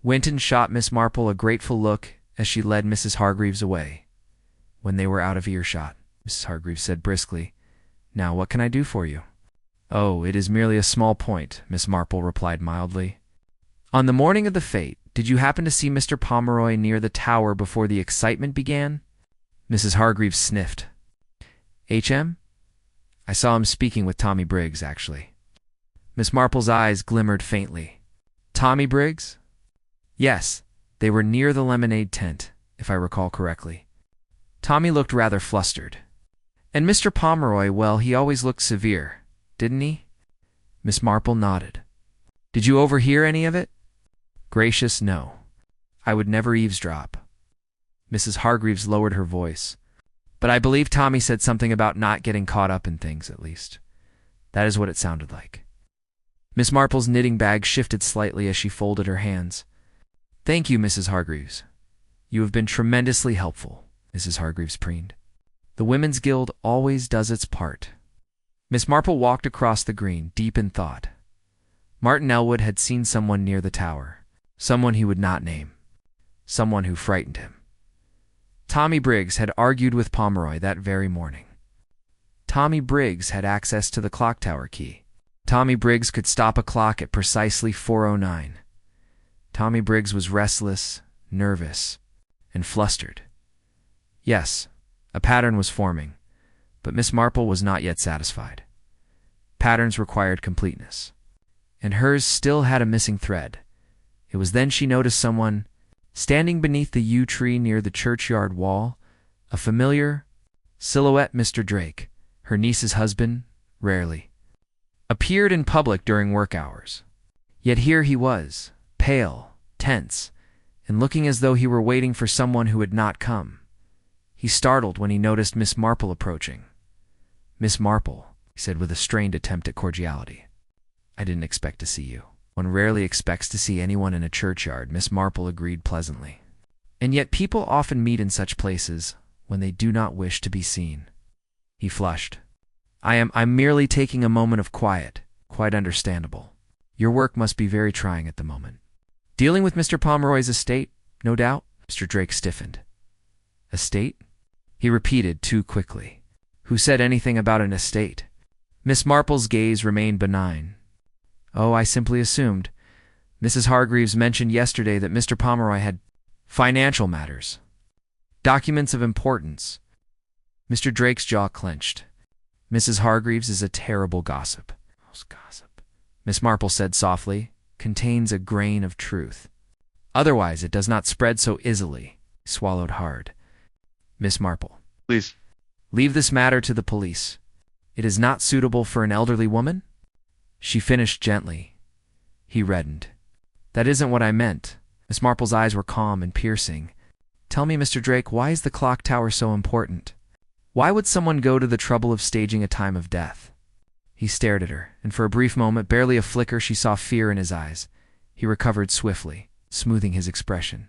Wynton shot Miss Marple a grateful look as she led Mrs. Hargreaves away. When they were out of earshot, Mrs. Hargreaves said briskly, "Now, what can I do for you?" "Oh, it is merely a small point," Miss Marple replied mildly. "On the morning of the fete, did you happen to see Mr. Pomeroy near the tower before the excitement began?" Mrs. Hargreaves sniffed. "H.M.? I saw him speaking with Tommy Briggs, actually." Miss Marple's eyes glimmered faintly. Tommy Briggs? Yes, they were near the lemonade tent, if I recall correctly. Tommy looked rather flustered. And Mr. Pomeroy, well, he always looked severe, didn't he? Miss Marple nodded. Did you overhear any of it? Gracious, no. I would never eavesdrop. Mrs. Hargreaves lowered her voice. But I believe Tommy said something about not getting caught up in things, at least. That is what it sounded like. Miss Marple's knitting bag shifted slightly as she folded her hands. Thank you, Mrs. Hargreaves. You have been tremendously helpful, Mrs. Hargreaves preened. The Women's Guild always does its part. Miss Marple walked across the green, deep in thought. Martin Elwood had seen someone near the tower, someone he would not name, someone who frightened him. Tommy Briggs had argued with Pomeroy that very morning. Tommy Briggs had access to the Clocktower key. Tommy Briggs could stop a clock at precisely 4:09. Tommy Briggs was restless, nervous, and flustered. Yes, a pattern was forming, but Miss Marple was not yet satisfied. Patterns required completeness, and hers still had a missing thread. It was then she noticed someone standing beneath the yew tree near the churchyard wall, a familiar silhouette. Mr. Drake, her niece's husband, rarely appeared in public during work hours. Yet here he was, pale, tense, and looking as though he were waiting for someone who had not come. He startled when he noticed Miss Marple approaching. Miss Marple, he said with a strained attempt at cordiality. I didn't expect to see you. One rarely expects to see anyone in a churchyard, Miss Marple agreed pleasantly. And yet people often meet in such places when they do not wish to be seen. He flushed. I'm merely taking a moment of quiet. Quite understandable. Your work must be very trying at the moment. Dealing with Mr. Pomeroy's estate, no doubt? Mr. Drake stiffened. Estate? He repeated too quickly. Who said anything about an estate? Miss Marple's gaze remained benign. Oh, I simply assumed. Mrs. Hargreaves mentioned yesterday that Mr. Pomeroy had financial matters. Documents of importance. Mr. Drake's jaw clenched. Mrs. Hargreaves is a terrible gossip. Gossip, Miss Marple said softly, contains a grain of truth. Otherwise it does not spread so easily. He swallowed hard. Miss Marple. Please. Leave this matter to the police. It is not suitable for an elderly woman? She finished gently. He reddened. That isn't what I meant. Miss Marple's eyes were calm and piercing. Tell me, Mr. Drake, why is the clock tower so important? Why would someone go to the trouble of staging a time of death? He stared at her, and for a brief moment, barely a flicker, she saw fear in his eyes. He recovered swiftly, smoothing his expression.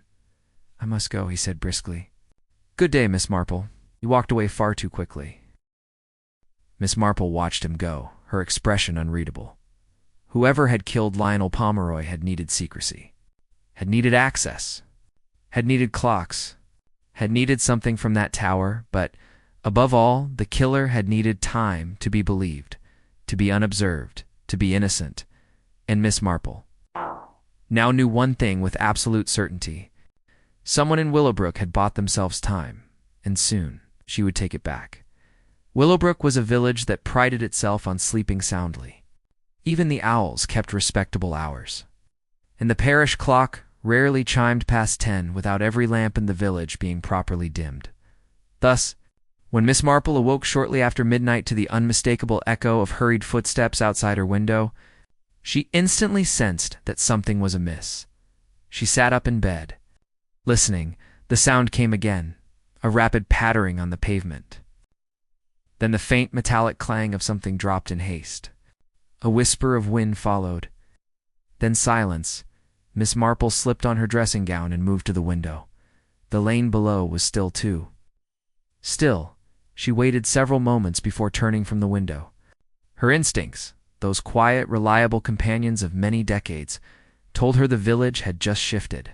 I must go, he said briskly. Good day, Miss Marple. He walked away far too quickly. Miss Marple watched him go, her expression unreadable. Whoever had killed Lionel Pomeroy had needed secrecy, had needed access, had needed clocks, had needed something from that tower, but above all, the killer had needed time to be believed, to be unobserved, to be innocent. And Miss Marple now knew one thing with absolute certainty. Someone in Willowbrook had bought themselves time, and soon she would take it back. Willowbrook was a village that prided itself on sleeping soundly. Even the owls kept respectable hours. And the parish clock rarely chimed past 10 without every lamp in the village being properly dimmed. Thus, when Miss Marple awoke shortly after midnight to the unmistakable echo of hurried footsteps outside her window, she instantly sensed that something was amiss. She sat up in bed. Listening, the sound came again, a rapid pattering on the pavement. Then the faint metallic clang of something dropped in haste. A whisper of wind followed. Then silence. Miss Marple slipped on her dressing gown and moved to the window. The lane below was still too. Still, she waited several moments before turning from the window. Her instincts, those quiet, reliable companions of many decades, told her the village had just shifted.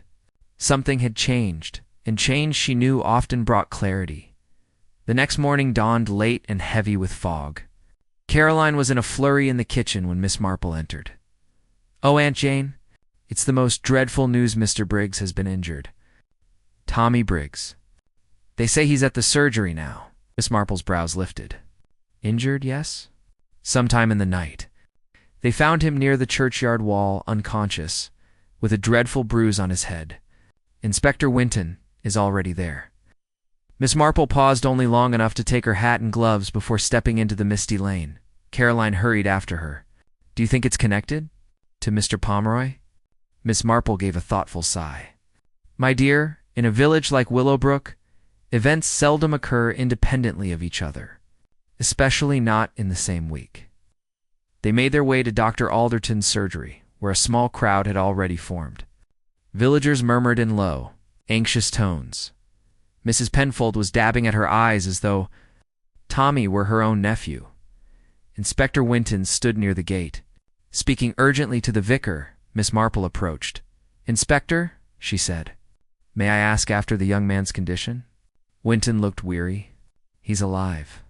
Something had changed, and change she knew often brought clarity. The next morning dawned late and heavy with fog. Caroline was in a flurry in the kitchen when Miss Marple entered. Oh, Aunt Jane, it's the most dreadful news. Mr. Briggs has been injured. Tommy Briggs. They say he's at the surgery now. Miss Marple's brows lifted. Injured, yes? Sometime in the night. They found him near the churchyard wall, unconscious. with a dreadful bruise on his head. Inspector Whodunit is already there. Miss Marple paused only long enough to take her hat and gloves before stepping into the misty lane. Caroline hurried after her. "Do you think it's connected? To Mr. Pomeroy?" Miss Marple gave a thoughtful sigh. "My dear, in a village like Willowbrook, events seldom occur independently of each other, especially not in the same week." They made their way to Dr. Alderton's surgery, where a small crowd had already formed. Villagers murmured in low, anxious tones. Mrs. Penfold was dabbing at her eyes as though Tommy were her own nephew. Inspector Whodunit stood near the gate. Speaking urgently to the vicar, Miss Marple approached. "Inspector," she said, "may I ask after the young man's condition?" Whodunit looked weary. "He's alive.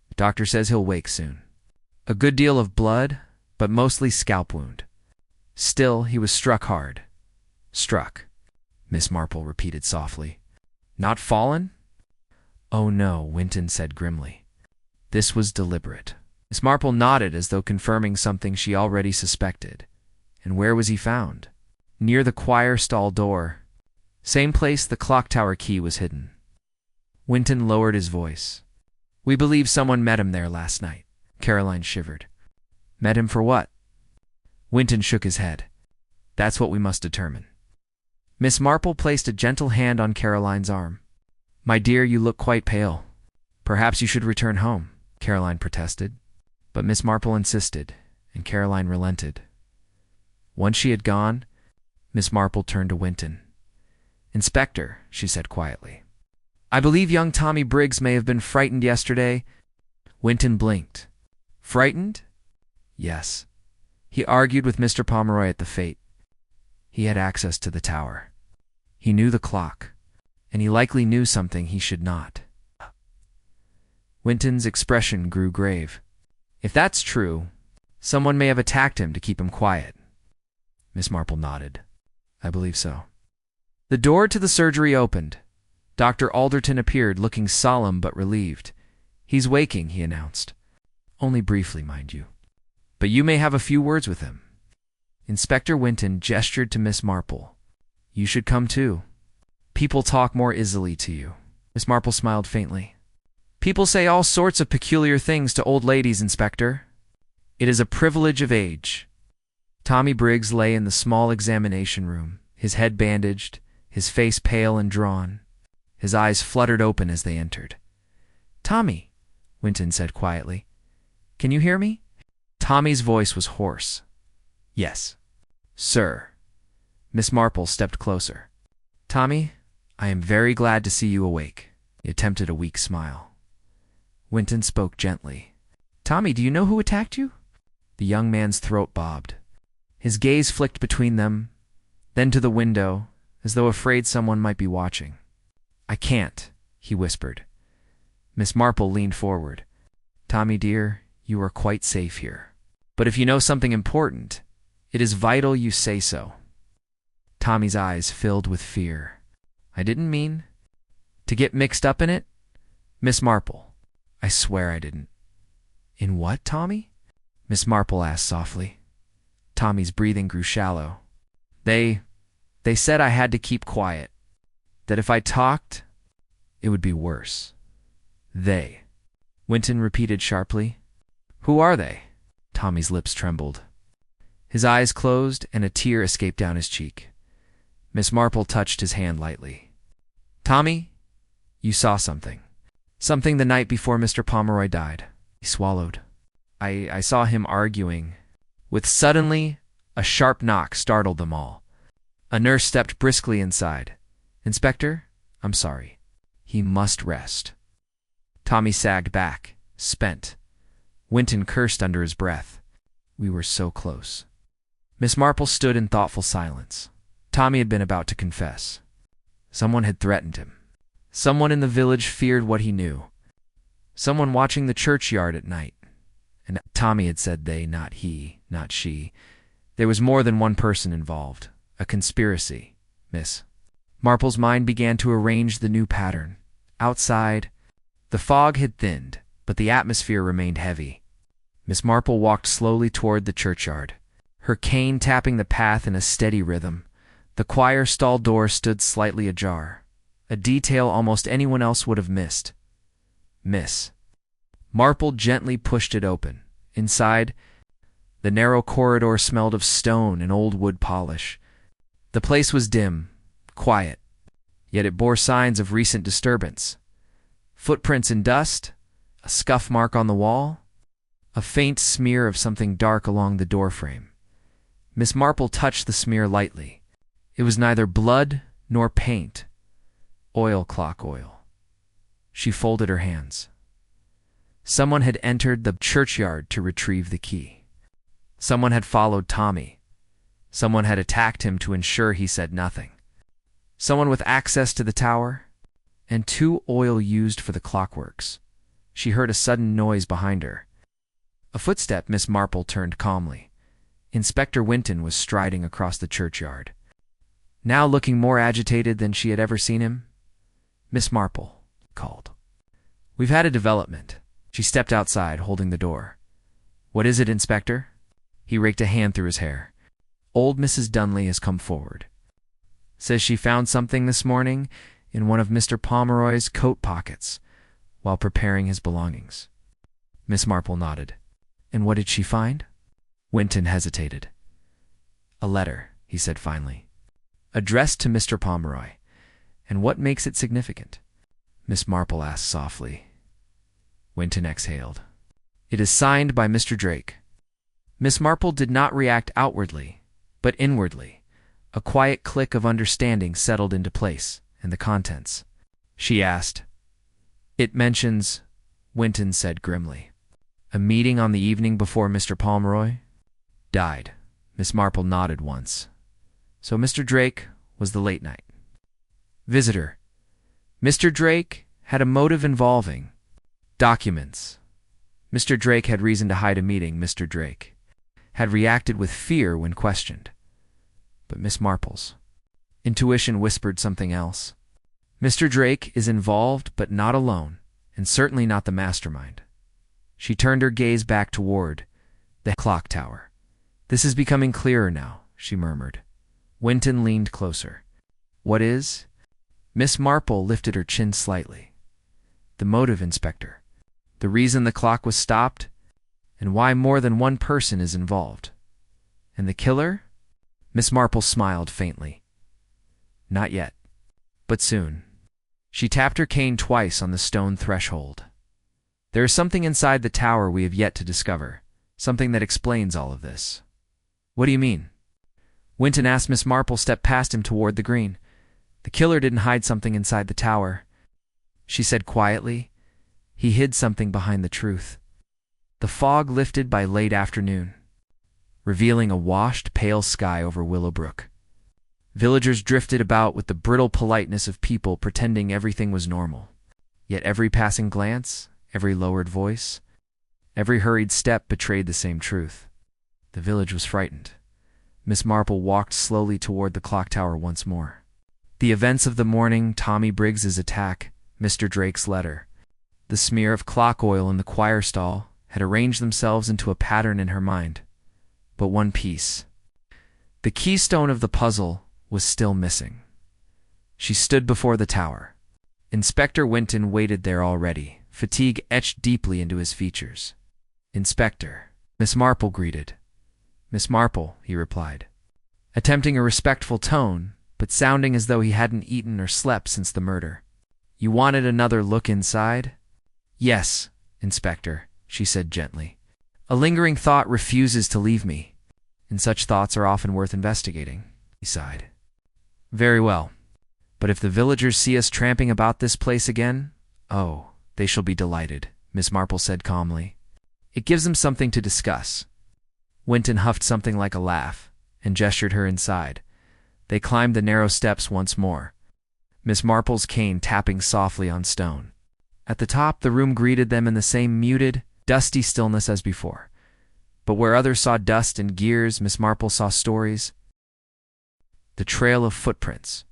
The doctor says he'll wake soon. A good deal of blood, but mostly scalp wound. Still, he was struck hard." "Struck," Miss Marple repeated softly. "Not fallen?" "Oh no," Whodunit said grimly. "This was deliberate." Miss Marple nodded as though confirming something she already suspected. "And where was he found?" "Near the choir stall door. Same place the Clocktower key was hidden." Whodunit lowered his voice. "We believe someone met him there last night." Caroline shivered. "Met him for what?" Whodunit shook his head. "That's what we must determine." Miss Marple placed a gentle hand on Caroline's arm. "My dear, you look quite pale. Perhaps you should return home," Caroline protested. But Miss Marple insisted, and Caroline relented. Once she had gone, Miss Marple turned to Whodunit. "Inspector," she said quietly, "I believe young Tommy Briggs may have been frightened yesterday." Whodunit blinked. "Frightened?" "Yes. He argued with Mr. Pomeroy at the fete. He had access to the tower. He knew the clock, and he likely knew something he should not." Whodunit's expression grew grave. "If that's true, someone may have attacked him to keep him quiet." Miss Marple nodded. "I believe so." The door to the surgery opened. Dr. Alderton appeared, looking solemn but relieved. "He's waking," he announced. "Only briefly, mind you. But you may have a few words with him." Inspector Whodunit gestured to Miss Marple. "You should come too. People talk more easily to you." Miss Marple smiled faintly. "People say all sorts of peculiar things to old ladies, Inspector. It is a privilege of age." Tommy Briggs lay in the small examination room, his head bandaged, his face pale and drawn. His eyes fluttered open as they entered. "Tommy," Whodunit said quietly, "can you hear me?" Tommy's voice was hoarse. "Yes, sir." Miss Marple stepped closer. "Tommy, I am very glad to see you awake." He attempted a weak smile. Whodunit spoke gently. "Tommy, do you know who attacked you?" The young man's throat bobbed. His gaze flicked between them, then to the window, as though afraid someone might be watching. "I can't," he whispered. Miss Marple leaned forward. "Tommy, dear, you are quite safe here. But if you know something important, it is vital you say so." Tommy's eyes filled with fear. "I didn't mean to get mixed up in it, Miss Marple. I swear I didn't." "In what, Tommy?" Miss Marple asked softly. Tommy's breathing grew shallow. They said I had to keep quiet. That if I talked, it would be worse." "They," Whodunit repeated sharply. "Who are they?" Tommy's lips trembled. His eyes closed and a tear escaped down his cheek. Miss Marple touched his hand lightly. "Tommy, you saw something. Something the night before Mr. Pomeroy died." He swallowed. I saw him arguing." With suddenly, a sharp knock startled them all. A nurse stepped briskly inside. "Inspector, I'm sorry. He must rest." Tommy sagged back, spent. Whodunit cursed under his breath. We were so close. Miss Marple stood in thoughtful silence. Tommy had been about to confess. Someone had threatened him. Someone in the village feared what he knew. Someone watching the churchyard at night. And Tommy had said they, not he, not she. There was more than one person involved. A conspiracy. Miss Marple's mind began to arrange the new pattern. Outside, the fog had thinned, but the atmosphere remained heavy. Miss Marple walked slowly toward the churchyard. her cane tapping the path in a steady rhythm. The choir stall door stood slightly ajar, a detail almost anyone else would have missed. Miss Marple gently pushed it open. Inside, the narrow corridor smelled of stone and old wood polish. The place was dim, quiet, yet it bore signs of recent disturbance. Footprints in dust, a scuff mark on the wall, a faint smear of something dark along the doorframe. Miss Marple touched the smear lightly. It was neither blood nor paint. Oil, clock oil. She folded her hands. Someone had entered the churchyard to retrieve the key. Someone had followed Tommy. Someone had attacked him to ensure he said nothing. Someone with access to the tower, and 2 oil used for the clockworks. She heard a sudden noise behind her. A footstep. Miss Marple turned calmly. Inspector Whodunit was striding across the churchyard, now looking more agitated than she had ever seen him. "Miss Marple," he called. "We've had a development." She stepped outside, holding the door. "What is it, Inspector?" He raked a hand through his hair. "Old Mrs. Dunley has come forward. Says she found something this morning in one of Mr. Pomeroy's coat pockets while preparing his belongings." Miss Marple nodded. "And what did she find?" Whodunit hesitated. "A letter," he said finally. "Addressed to Mr. Pomeroy. And what makes it significant?" Miss Marple asked softly. Whodunit exhaled. "It is signed by Mr. Drake." Miss Marple did not react outwardly, but inwardly. A quiet click of understanding settled into place, and the contents. She asked. "It mentions," Whodunit said grimly, "a meeting on the evening before Mr. Pomeroy died." Miss Marple nodded once. "So Mr. Drake was the late night visitor. Mr. Drake had a motive involving documents. Mr. Drake had reason to hide a meeting. Mr. Drake had reacted with fear when questioned. But Miss Marple's intuition whispered something else. Mr. Drake is involved, but not alone, and certainly not the mastermind. She turned her gaze back toward the clock tower. "This is becoming clearer now," she murmured. Whodunit leaned closer. "What is?" Miss Marple lifted her chin slightly. "The motive, Inspector. The reason the clock was stopped, and why more than one person is involved. And the killer?" Miss Marple smiled faintly. "Not yet, but soon." She tapped her cane twice on the stone threshold. "There is something inside the tower we have yet to discover, something that explains all of this." "What do you mean?" Whodunit asked. Miss Marple stepped past him toward the green. "The killer didn't hide something inside the tower," she said quietly. "He hid something behind the truth." The fog lifted by late afternoon, revealing a washed, pale sky over Willowbrook. Villagers drifted about with the brittle politeness of people pretending everything was normal. Yet every passing glance, every lowered voice, every hurried step betrayed the same truth. The village was frightened. Miss Marple walked slowly toward the clock tower once more. The events of the morning, Tommy Briggs's attack, Mr. Drake's letter, the smear of clock oil in the choir stall, had arranged themselves into a pattern in her mind. But one piece, the keystone of the puzzle, was still missing. She stood before the tower. Inspector Whodunit waited there already, fatigue etched deeply into his features. "Inspector," Miss Marple greeted. "Miss Marple," he replied, attempting a respectful tone, but sounding as though he hadn't eaten or slept since the murder. "You wanted another look inside?" "Yes, Inspector," she said gently. "A lingering thought refuses to leave me, and such thoughts are often worth investigating," he sighed. "Very well. But if the villagers see us tramping about this place again, oh, they shall be delighted," Miss Marple said calmly. "It gives them something to discuss." Whodunit huffed something like a laugh and gestured her inside. They climbed the narrow steps once more, Miss Marple's cane tapping softly on stone. At the top, the room greeted them in the same muted, dusty stillness as before. But where others saw dust and gears, Miss Marple saw stories. The trail of footprints,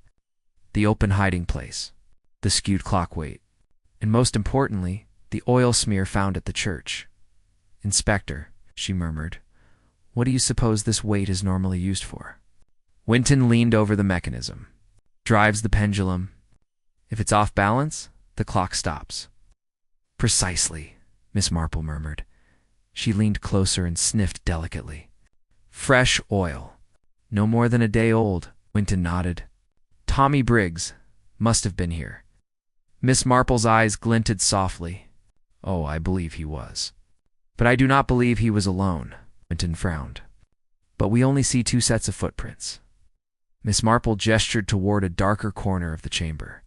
the open hiding place, the skewed clock weight, and most importantly, the oil smear found at the church. "Inspector," she murmured, What do you suppose this weight is normally used for? Winton leaned over the mechanism. Drives the pendulum. If it's off balance, the clock stops. Precisely, Miss Marple murmured. She leaned closer and sniffed delicately. Fresh oil. No more than a day old, Winton nodded. Tommy Briggs must have been here. Miss Marple's eyes glinted softly. Oh, I believe he was. But I do not believe he was alone, Winton frowned. But we only see 2 sets of footprints. Miss Marple gestured toward a darker corner of the chamber.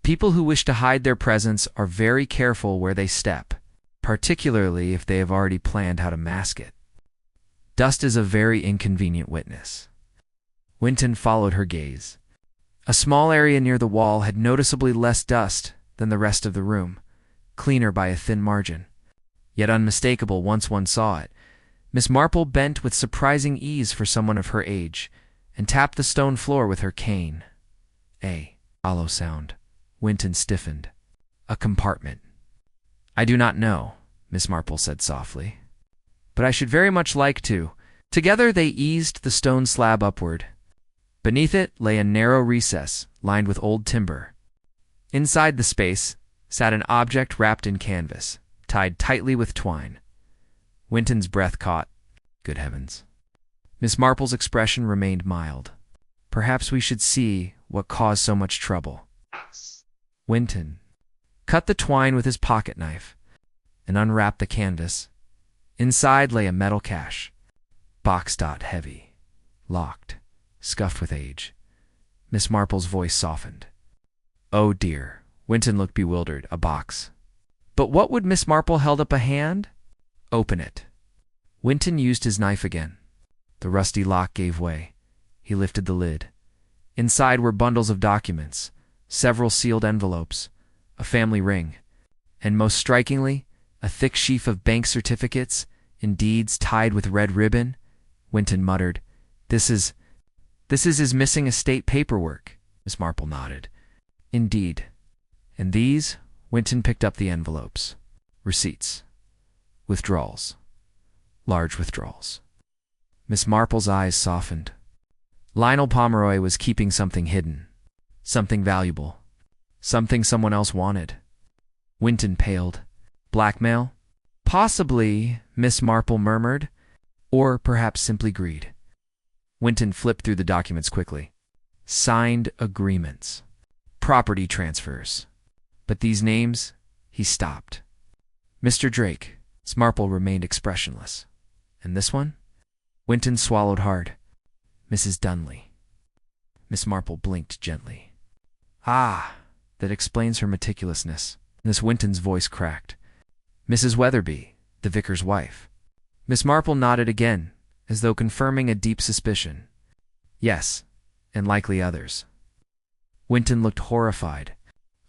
People who wish to hide their presence are very careful where they step, particularly if they have already planned how to mask it. Dust is a very inconvenient witness. Winton followed her gaze. A small area near the wall had noticeably less dust than the rest of the room, cleaner by a thin margin, yet unmistakable once one saw it. Miss Marple bent with surprising ease for someone of her age, and tapped the stone floor with her cane. A hollow sound. Winton stiffened. A compartment. I do not know, Miss Marple said softly, but I should very much like to. Together they eased the stone slab upward. Beneath it lay a narrow recess lined with old timber. Inside the space sat an object wrapped in canvas, tied tightly with twine. Winton's breath caught. Good heavens. Miss Marple's expression remained mild. Perhaps we should see what caused so much trouble. Winton cut the twine with his pocket knife and unwrapped the canvas. Inside lay a metal cache, boxed heavy, locked, scuffed with age. Miss Marple's voice softened. Oh dear. Winton looked bewildered. A box. But what would Miss Marple held up a hand? Open it. Winton used his knife again. The rusty lock gave way. He lifted the lid. Inside were bundles of documents, several sealed envelopes, a family ring, and most strikingly, a thick sheaf of bank certificates and deeds tied with red ribbon. Winton muttered, This is his missing estate paperwork. Miss Marple nodded. Indeed. And these? Winton picked up the envelopes. Receipts. Withdrawals. Large withdrawals. Miss Marple's eyes softened. Lionel Pomeroy was keeping something hidden. Something valuable. Something someone else wanted. Winton paled. Blackmail? Possibly, Miss Marple murmured. Or perhaps simply greed. Winton flipped through the documents quickly. Signed agreements. Property transfers. But these names, he stopped. Mr. Drake. Miss Marple remained expressionless. And this one? Winton swallowed hard. Mrs. Dunley. Miss Marple blinked gently. Ah, that explains her meticulousness. Miss Winton's voice cracked. Mrs. Weatherby, the vicar's wife. Miss Marple nodded again, as though confirming a deep suspicion. Yes, and likely others. Winton looked horrified.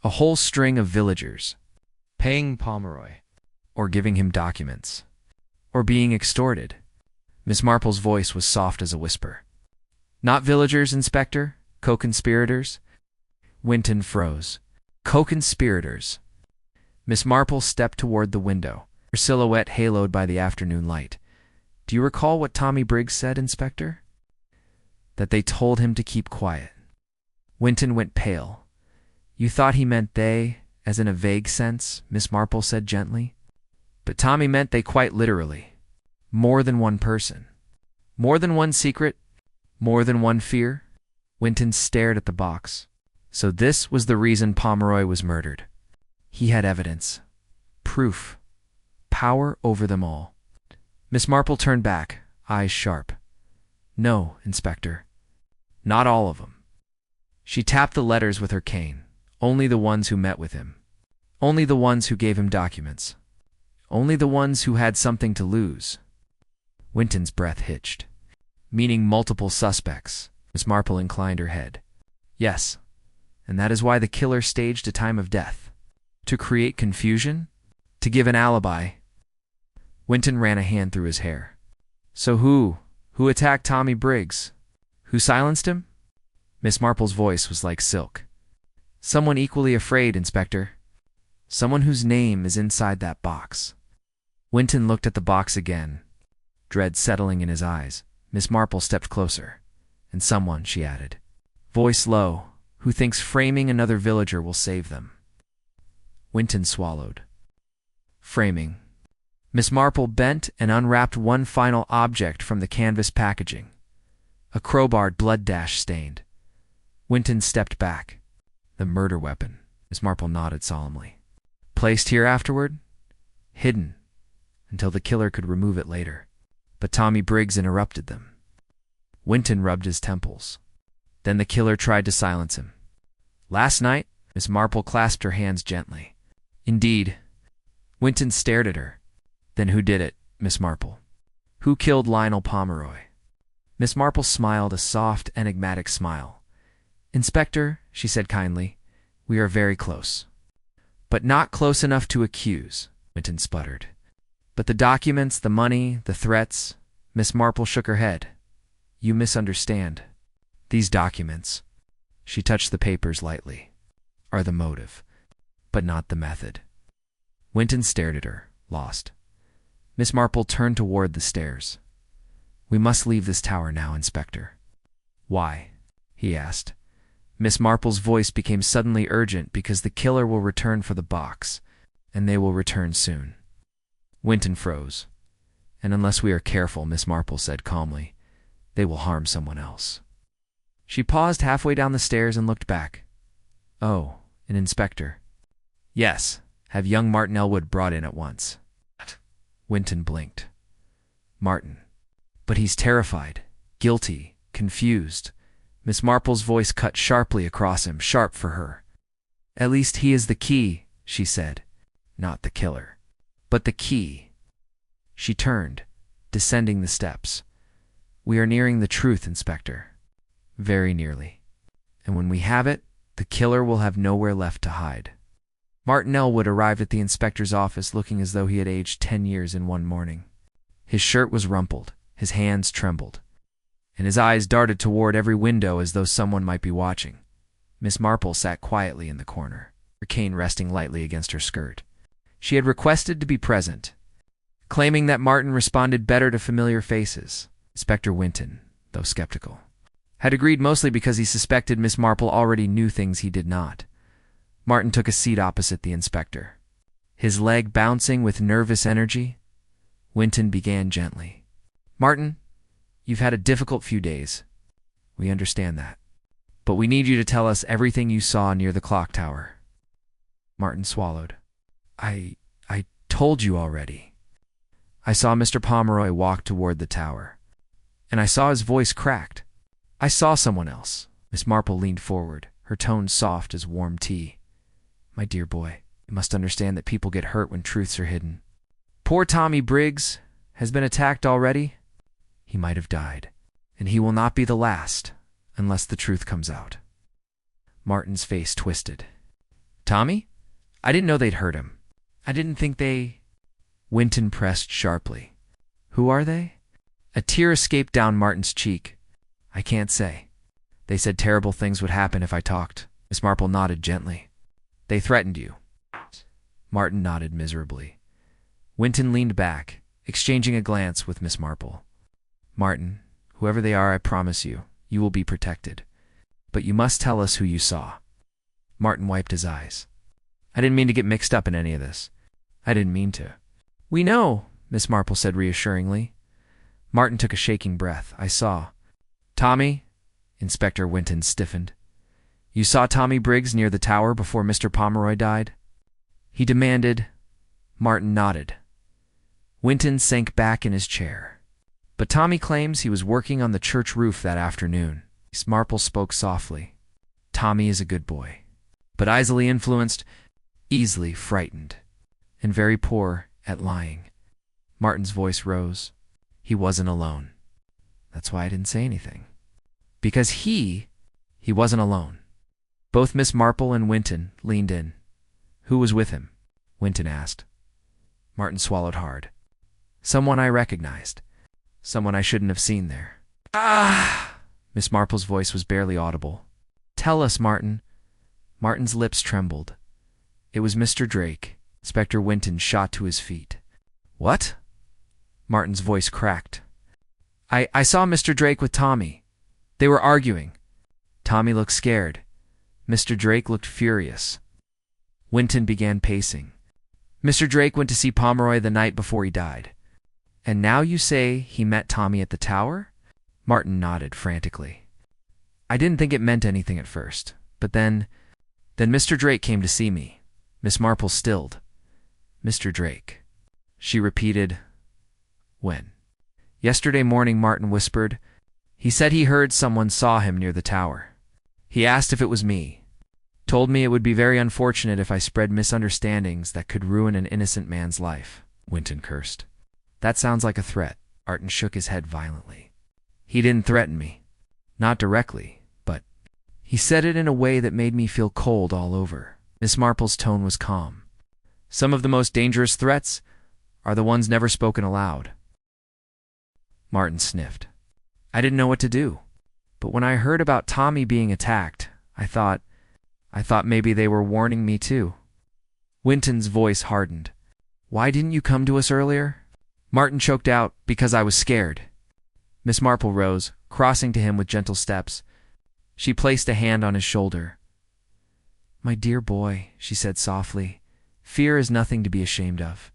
A whole string of villagers. Paying Pomeroy. Or giving him documents. Or being extorted. Miss Marple's voice was soft as a whisper. Not villagers, Inspector? Co-conspirators? Winton froze. Co-conspirators. Miss Marple stepped toward the window, her silhouette haloed by the afternoon light. Do you recall what Tommy Briggs said, Inspector? That they told him to keep quiet. Winton went pale. You thought he meant they, as in a vague sense, Miss Marple said gently. But Tommy meant they quite literally. More than one person. More than one secret. More than one fear. Winton stared at the box. So this was the reason Pomeroy was murdered. He had evidence. Proof. Power over them all. Miss Marple turned back, eyes sharp. No, Inspector. Not all of them. She tapped the letters with her cane. Only the ones who met with him. Only the ones who gave him documents. Only the ones who had something to lose. Winton's breath hitched. Meaning multiple suspects. Miss Marple inclined her head. Yes, and that is why the killer staged a time of death. To create confusion? To give an alibi? Winton ran a hand through his hair. So who attacked Tommy Briggs? Who silenced him? Miss Marple's voice was like silk. Someone equally afraid, Inspector. Someone whose name is inside that box. Winton looked at the box again. dread settling in his eyes. Miss Marple stepped closer. And someone, she added, voice low, who thinks framing another villager will save them. Wynton swallowed. Framing. Miss Marple bent and unwrapped one final object from the canvas packaging. A crowbar, blood-stained. Wynton stepped back. The murder weapon. Miss Marple nodded solemnly. Placed here afterward? Hidden, until the killer could remove it later. But Tommy Briggs interrupted them. Wynton rubbed his temples. Then the killer tried to silence him. Last night, Miss Marple clasped her hands gently. Indeed. Wynton stared at her. Then who did it, Miss Marple? Who killed Lionel Pomeroy? Miss Marple smiled a soft, enigmatic smile. Inspector, she said kindly, we are very close. But not close enough to accuse, Wynton sputtered. But the documents, the money, the threats, Miss Marple shook her head. You misunderstand. These documents, she touched the papers lightly, are the motive, but not the method. Wynton stared at her, lost. Miss Marple turned toward the stairs. We must leave this tower now, Inspector. Why? He asked. Miss Marple's voice became suddenly urgent because the killer will return for the box, and they will return soon. Wynton froze. And unless we are careful, Miss Marple said calmly, they will harm someone else. She paused halfway down the stairs and looked back. Oh, an inspector. Yes, have young Martin Elwood brought in at once. Wynton blinked. Martin. But he's terrified, guilty, confused. Miss Marple's voice cut sharply across him, sharp for her. At least he is the key, she said. Not the killer, but the key. She turned, descending the steps. We are nearing the truth, Inspector. Very nearly. And when we have it, the killer will have nowhere left to hide. Martin Elwood arrived at the inspector's office looking as though he had aged 10 years in one morning. His shirt was rumpled, his hands trembled, and his eyes darted toward every window as though someone might be watching. Miss Marple sat quietly in the corner, her cane resting lightly against her skirt. She had requested to be present, claiming that Martin responded better to familiar faces. Inspector Wynton, though skeptical, had agreed mostly because he suspected Miss Marple already knew things he did not. Martin took a seat opposite the inspector. His leg bouncing with nervous energy, Wynton began gently. Martin, you've had a difficult few days. We understand that. But we need you to tell us everything you saw near the Clocktower. Martin swallowed. I told you already. I saw Mr. Pomeroy walk toward the tower, and I saw his voice cracked. I saw someone else. Miss Marple leaned forward, her tone soft as warm tea. My dear boy, you must understand that people get hurt when truths are hidden. Poor Tommy Briggs has been attacked already. He might have died, and he will not be the last unless the truth comes out. Martin's face twisted. Tommy? I didn't know they'd hurt him. I didn't think they... Wynton pressed sharply. Who are they? A tear escaped down Martin's cheek. I can't say. They said terrible things would happen if I talked. Miss Marple nodded gently. They threatened you. Martin nodded miserably. Wynton leaned back, exchanging a glance with Miss Marple. Martin, whoever they are, I promise you, you will be protected. But you must tell us who you saw. Martin wiped his eyes. I didn't mean to get mixed up in any of this. I didn't mean to. We know, Miss Marple said reassuringly. Martin took a shaking breath. I saw. Tommy? Inspector Wynton stiffened. You saw Tommy Briggs near the tower before Mr. Pomeroy died? He demanded. Martin nodded. Wynton sank back in his chair. But Tommy claims he was working on the church roof that afternoon. Miss Marple spoke softly. Tommy is a good boy, but easily influenced, easily frightened, and very poor at lying. Martin's voice rose. He wasn't alone. That's why I didn't say anything. Because he wasn't alone. Both Miss Marple and Wynton leaned in. Who was with him? Wynton asked. Martin swallowed hard. Someone I recognized. Someone I shouldn't have seen there. Ah! Miss Marple's voice was barely audible. Tell us, Martin. Martin's lips trembled. It was Mr. Drake. Inspector Wynton shot to his feet. What? Martin's voice cracked. I saw Mr. Drake with Tommy. They were arguing. Tommy looked scared. Mr. Drake looked furious. Winton began pacing. Mr. Drake went to see Pomeroy the night before he died. And now you say he met Tommy at the tower? Martin nodded frantically. I didn't think it meant anything at first, but then Mr. Drake came to see me. Miss Marple stilled. Mr. Drake. She repeated, when? Yesterday morning, Martin whispered. He said he heard someone saw him near the tower. He asked if it was me. Told me it would be very unfortunate if I spread misunderstandings that could ruin an innocent man's life. Winton cursed. That sounds like a threat. Martin shook his head violently. He didn't threaten me. Not directly, but he said it in a way that made me feel cold all over. Miss Marple's tone was calm. Some of the most dangerous threats are the ones never spoken aloud. Martin sniffed. I didn't know what to do. But when I heard about Tommy being attacked, I thought maybe they were warning me too. Winton's voice hardened. Why didn't you come to us earlier? Martin choked out, because I was scared. Miss Marple rose, crossing to him with gentle steps. She placed a hand on his shoulder. My dear boy, she said softly, fear is nothing to be ashamed of.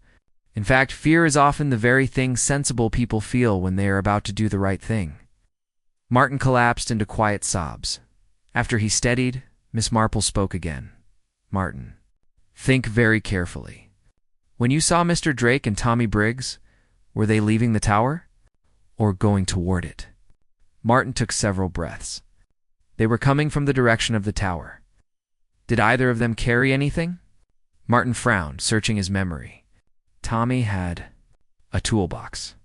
In fact, fear is often the very thing sensible people feel when they are about to do the right thing. Martin collapsed into quiet sobs. After he steadied, Miss Marple spoke again. Martin, think very carefully. When you saw Mr. Drake and Tommy Briggs, were they leaving the tower or going toward it? Martin took several breaths. They were coming from the direction of the tower. Did either of them carry anything? Martin frowned, searching his memory. Tommy had a toolbox,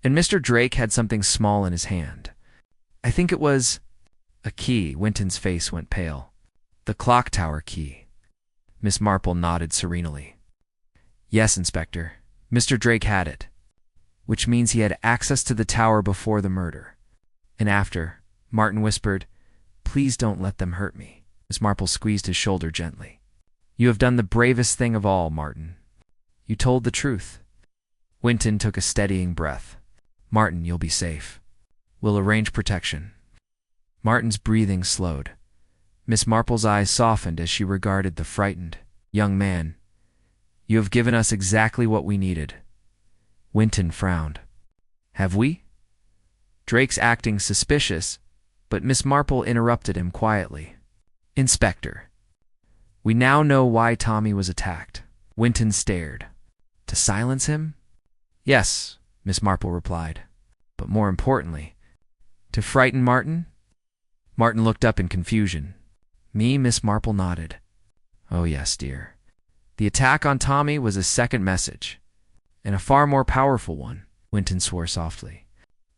and Mr. Drake had something small in his hand. I think it was a key. Winton's face went pale. The Clocktower key. Miss Marple nodded serenely. Yes, Inspector. Mr. Drake had it, which means he had access to the tower before the murder. And after, Martin whispered, Please don't let them hurt me. Miss Marple squeezed his shoulder gently. You have done the bravest thing of all, Martin. You told the truth. Winton took a steadying breath. Martin, you'll be safe. We'll arrange protection. Martin's breathing slowed. Miss Marple's eyes softened as she regarded the frightened young man. You have given us exactly what we needed. Winton frowned. Have we? Drake's acting suspicious, but Miss Marple interrupted him quietly. Inspector, we now know why Tommy was attacked. Winton stared. To silence him? Yes, Miss Marple replied. But more importantly, to frighten Martin? Martin looked up in confusion. Me? Miss Marple nodded. Oh yes, dear. The attack on Tommy was a second message, and a far more powerful one. Winton swore softly.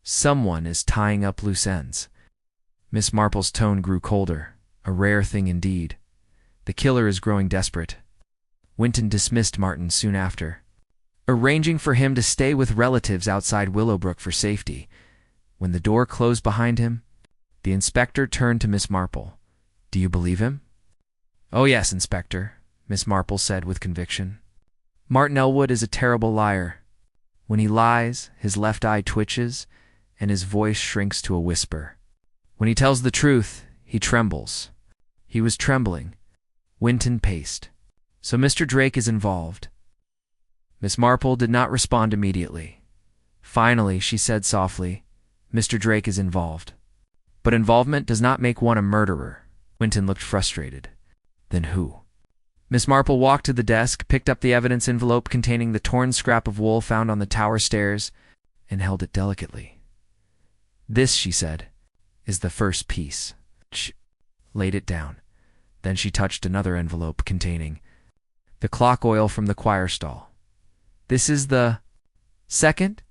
Someone is tying up loose ends. Miss Marple's tone grew colder, a rare thing indeed. The killer is growing desperate. Winton dismissed Martin soon after, arranging for him to stay with relatives outside Willowbrook for safety. When the door closed behind him, the inspector turned to Miss Marple. Do you believe him? Oh yes, Inspector, Miss Marple said with conviction. Martin Elwood is a terrible liar. When he lies, his left eye twitches, and his voice shrinks to a whisper. When he tells the truth, he trembles. He was trembling. Winton paced. So Mr. Drake is involved. Miss Marple did not respond immediately. Finally, she said softly, Mr. Drake is involved. But involvement does not make one a murderer. Winton looked frustrated. Then who? Miss Marple walked to the desk, picked up the evidence envelope containing the torn scrap of wool found on the tower stairs, and held it delicately. This, she said, is the first piece. She laid it down. Then she touched another envelope containing the clock oil from the choir stall. This is the second?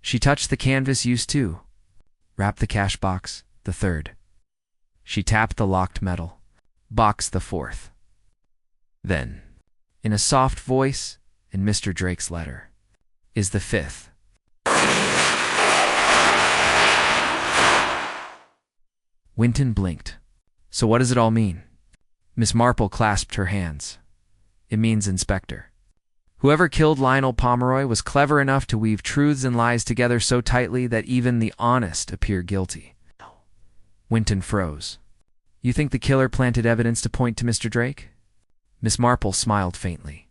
She touched the canvas used too. Wrapped the cash box, the third. She tapped the locked metal box, the fourth. Then, in a soft voice, in Mr. Drake's letter, is the fifth. Winton blinked. So what does it all mean? Miss Marple clasped her hands. It means Inspector. Whoever killed Lionel Pomeroy was clever enough to weave truths and lies together so tightly that even the honest appear guilty. Wynton froze. You think the killer planted evidence to point to Mr. Drake? Miss Marple smiled faintly.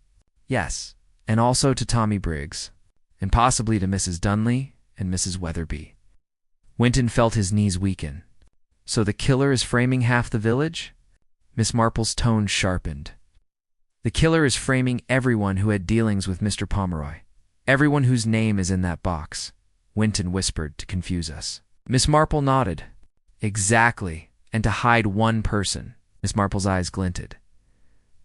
Yes, and also to Tommy Briggs, and possibly to Mrs. Dunley and Mrs. Weatherby. Wynton felt his knees weaken. So the killer is framing half the village? Miss Marple's tone sharpened. The killer is framing everyone who had dealings with Mr. Pomeroy. Everyone whose name is in that box, Wynton whispered to confuse us. Miss Marple nodded. Exactly, and to hide one person. Miss Marple's eyes glinted.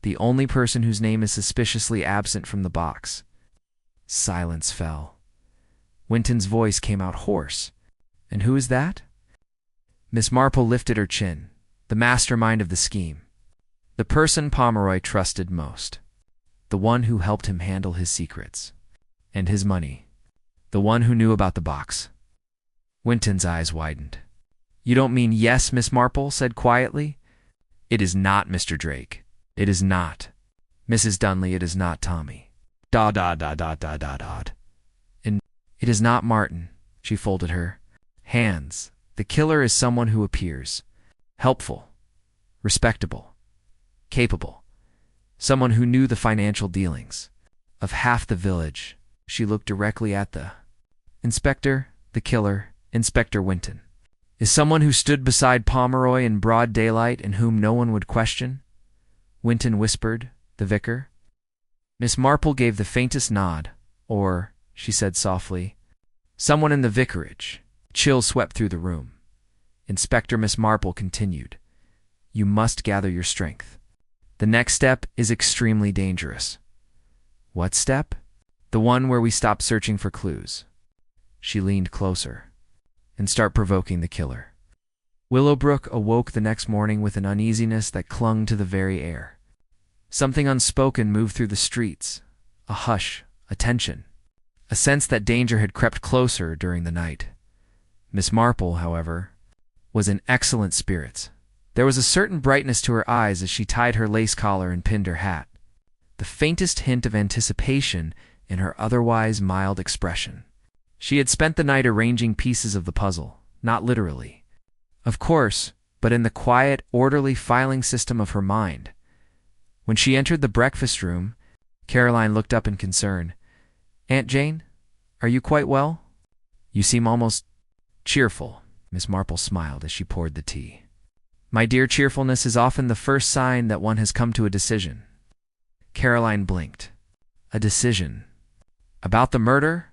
The only person whose name is suspiciously absent from the box. Silence fell. Wynton's voice came out hoarse. And who is that? Miss Marple lifted her chin. The mastermind of the scheme. The person Pomeroy trusted most. The one who helped him handle his secrets. And his money. The one who knew about the box. Wynton's eyes widened. You don't mean yes, Miss Marple said quietly. It is not Mr. Drake. It is not. Mrs. Dunley, it is not Tommy. And it is not Martin. She folded her hands. The killer is someone who appears helpful, respectable, capable. Someone who knew the financial dealings of half the village. She looked directly at the inspector, the killer, Inspector Wynton. Is someone who stood beside Pomeroy in broad daylight and whom no one would question? Wynton whispered, the vicar. Miss Marple gave the faintest nod, or, she said softly, someone in the vicarage. Chill swept through the room. Inspector Miss Marple continued, you must gather your strength. The next step is extremely dangerous. What step? The one where we stop searching for clues. She leaned closer. And start provoking the killer. Willowbrook awoke the next morning with an uneasiness that clung to the very air. Something unspoken moved through the streets. A hush, a tension. A sense that danger had crept closer during the night. Miss Marple, however, was in excellent spirits. There was a certain brightness to her eyes as she tied her lace collar and pinned her hat. The faintest hint of anticipation in her otherwise mild expression. She had spent the night arranging pieces of the puzzle, not literally, of course, but in the quiet, orderly filing system of her mind. When she entered the breakfast room, Caroline looked up in concern. Aunt Jane, are you quite well? You seem almost cheerful, Miss Marple smiled as she poured the tea. My dear, cheerfulness is often the first sign that one has come to a decision. Caroline blinked. A decision. About the murder?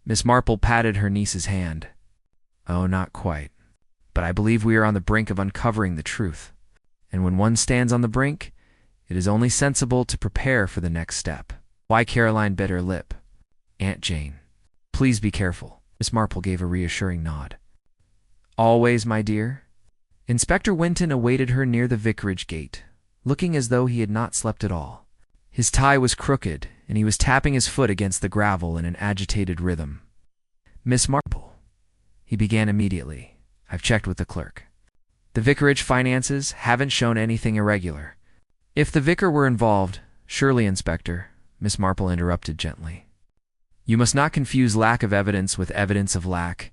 Miss Marple patted her niece's hand. Oh, not quite. But I believe we are on the brink of uncovering the truth. And when one stands on the brink, it is only sensible to prepare for the next step. Why? Caroline bit her lip. Aunt Jane, please be careful. Miss Marple gave a reassuring nod. Always, my dear. Inspector Wynton awaited her near the vicarage gate, looking as though he had not slept at all. His tie was crooked, and he was tapping his foot against the gravel in an agitated rhythm. Miss Marple, he began immediately. I've checked with the clerk. The vicarage finances haven't shown anything irregular. If the vicar were involved, surely, Inspector, Miss Marple interrupted gently. You must not confuse lack of evidence with evidence of lack.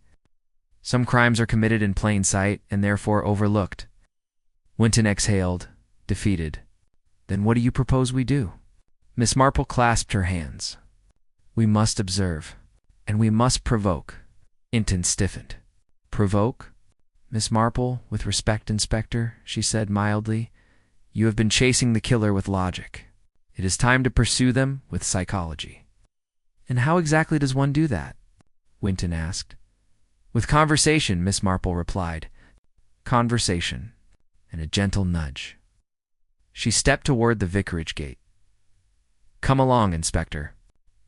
Some crimes are committed in plain sight and therefore overlooked. Wynton exhaled, defeated. Then what do you propose we do? Miss Marple clasped her hands. We must observe, and we must provoke. Wynton stiffened. Provoke? Miss Marple, with respect, Inspector, she said mildly, you have been chasing the killer with logic. It is time to pursue them with psychology. And how exactly does one do that? Wynton asked. With conversation, Miss Marple replied. Conversation, and a gentle nudge. She stepped toward the vicarage gate. Come along, Inspector.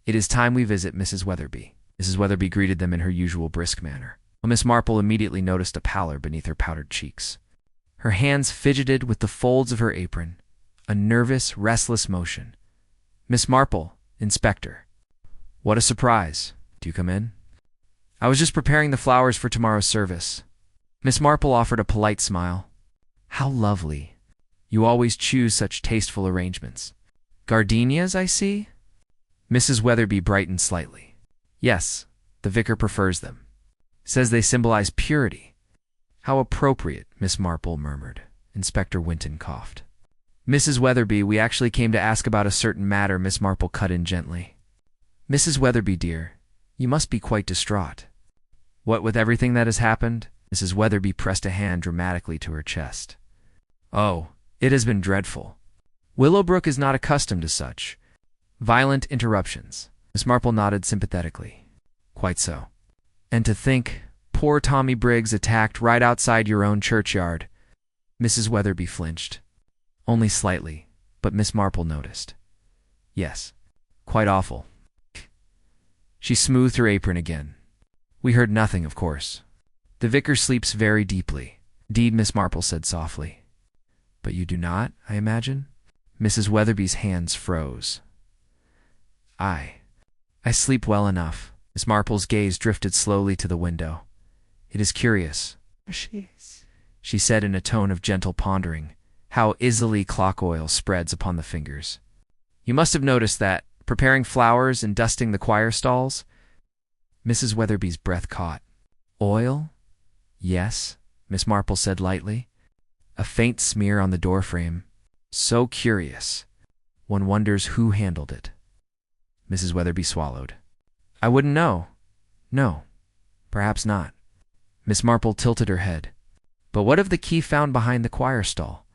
It is time we visit Mrs. Weatherby. Mrs. Weatherby greeted them in her usual brisk manner. Miss Marple immediately noticed a pallor beneath her powdered cheeks. Her hands fidgeted with the folds of her apron, a nervous, restless motion. Miss Marple, Inspector. What a surprise. Do you come in? I was just preparing the flowers for tomorrow's service. Miss Marple offered a polite smile. How lovely. You always choose such tasteful arrangements. Gardenias, I see? Mrs. Weatherby brightened slightly. Yes, the vicar prefers them. Says they symbolize purity. How appropriate, Miss Marple murmured. Inspector Winton coughed. Mrs. Weatherby, we actually came to ask about a certain matter, Miss Marple cut in gently. Mrs. Weatherby, dear, you must be quite distraught. What with everything that has happened? Mrs. Weatherby pressed a hand dramatically to her chest. Oh, it has been dreadful. Willowbrook is not accustomed to such violent interruptions. Miss Marple nodded sympathetically. Quite so. And to think, poor Tommy Briggs attacked right outside your own churchyard. Mrs. Weatherby flinched. Only slightly, but Miss Marple noticed. Yes, quite awful. She smoothed her apron again. We heard nothing, of course. The vicar sleeps very deeply. Indeed, Miss Marple said softly. But you do not, I imagine? Mrs. Weatherby's hands froze. I sleep well enough. Miss Marple's gaze drifted slowly to the window. It is curious, she said in a tone of gentle pondering, how easily clock oil spreads upon the fingers. You must have noticed that, preparing flowers and dusting the choir stalls. Mrs. Weatherby's breath caught. Oil? Yes, Miss Marple said lightly. A faint smear on the doorframe. So curious. One wonders who handled it. Mrs. Weatherby swallowed. I wouldn't know. No, perhaps not. Miss Marple tilted her head. But what of the key found behind the choir stall?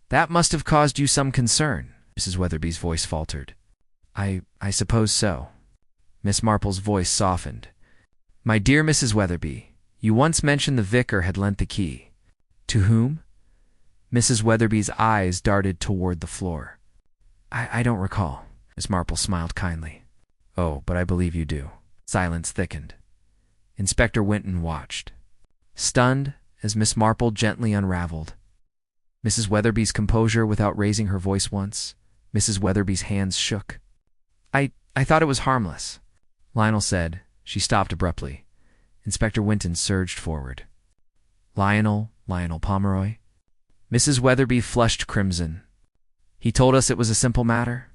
That must have caused you some concern, Mrs. Weatherby's voice faltered. I suppose so. Miss Marple's voice softened. My dear Mrs. Weatherby, you once mentioned the vicar had lent the key. To whom? Mrs. Weatherby's eyes darted toward the floor. I don't recall. Miss Marple smiled kindly. Oh, but I believe you do. Silence thickened. Inspector Winton watched, stunned as Miss Marple gently unraveled. Mrs. Weatherby's composure without raising her voice once. Mrs. Weatherby's hands shook. I thought it was harmless, Lionel said. She stopped abruptly. Inspector Winton surged forward. Lionel Pomeroy? Mrs. Weatherby flushed crimson. He told us it was a simple matter,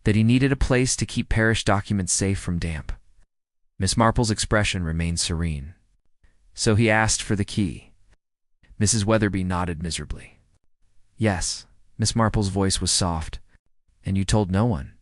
that he needed a place to keep parish documents safe from damp. Miss Marple's expression remained serene. So he asked for the key. Mrs. Weatherby nodded miserably. Yes, Miss Marple's voice was soft. And you told no one?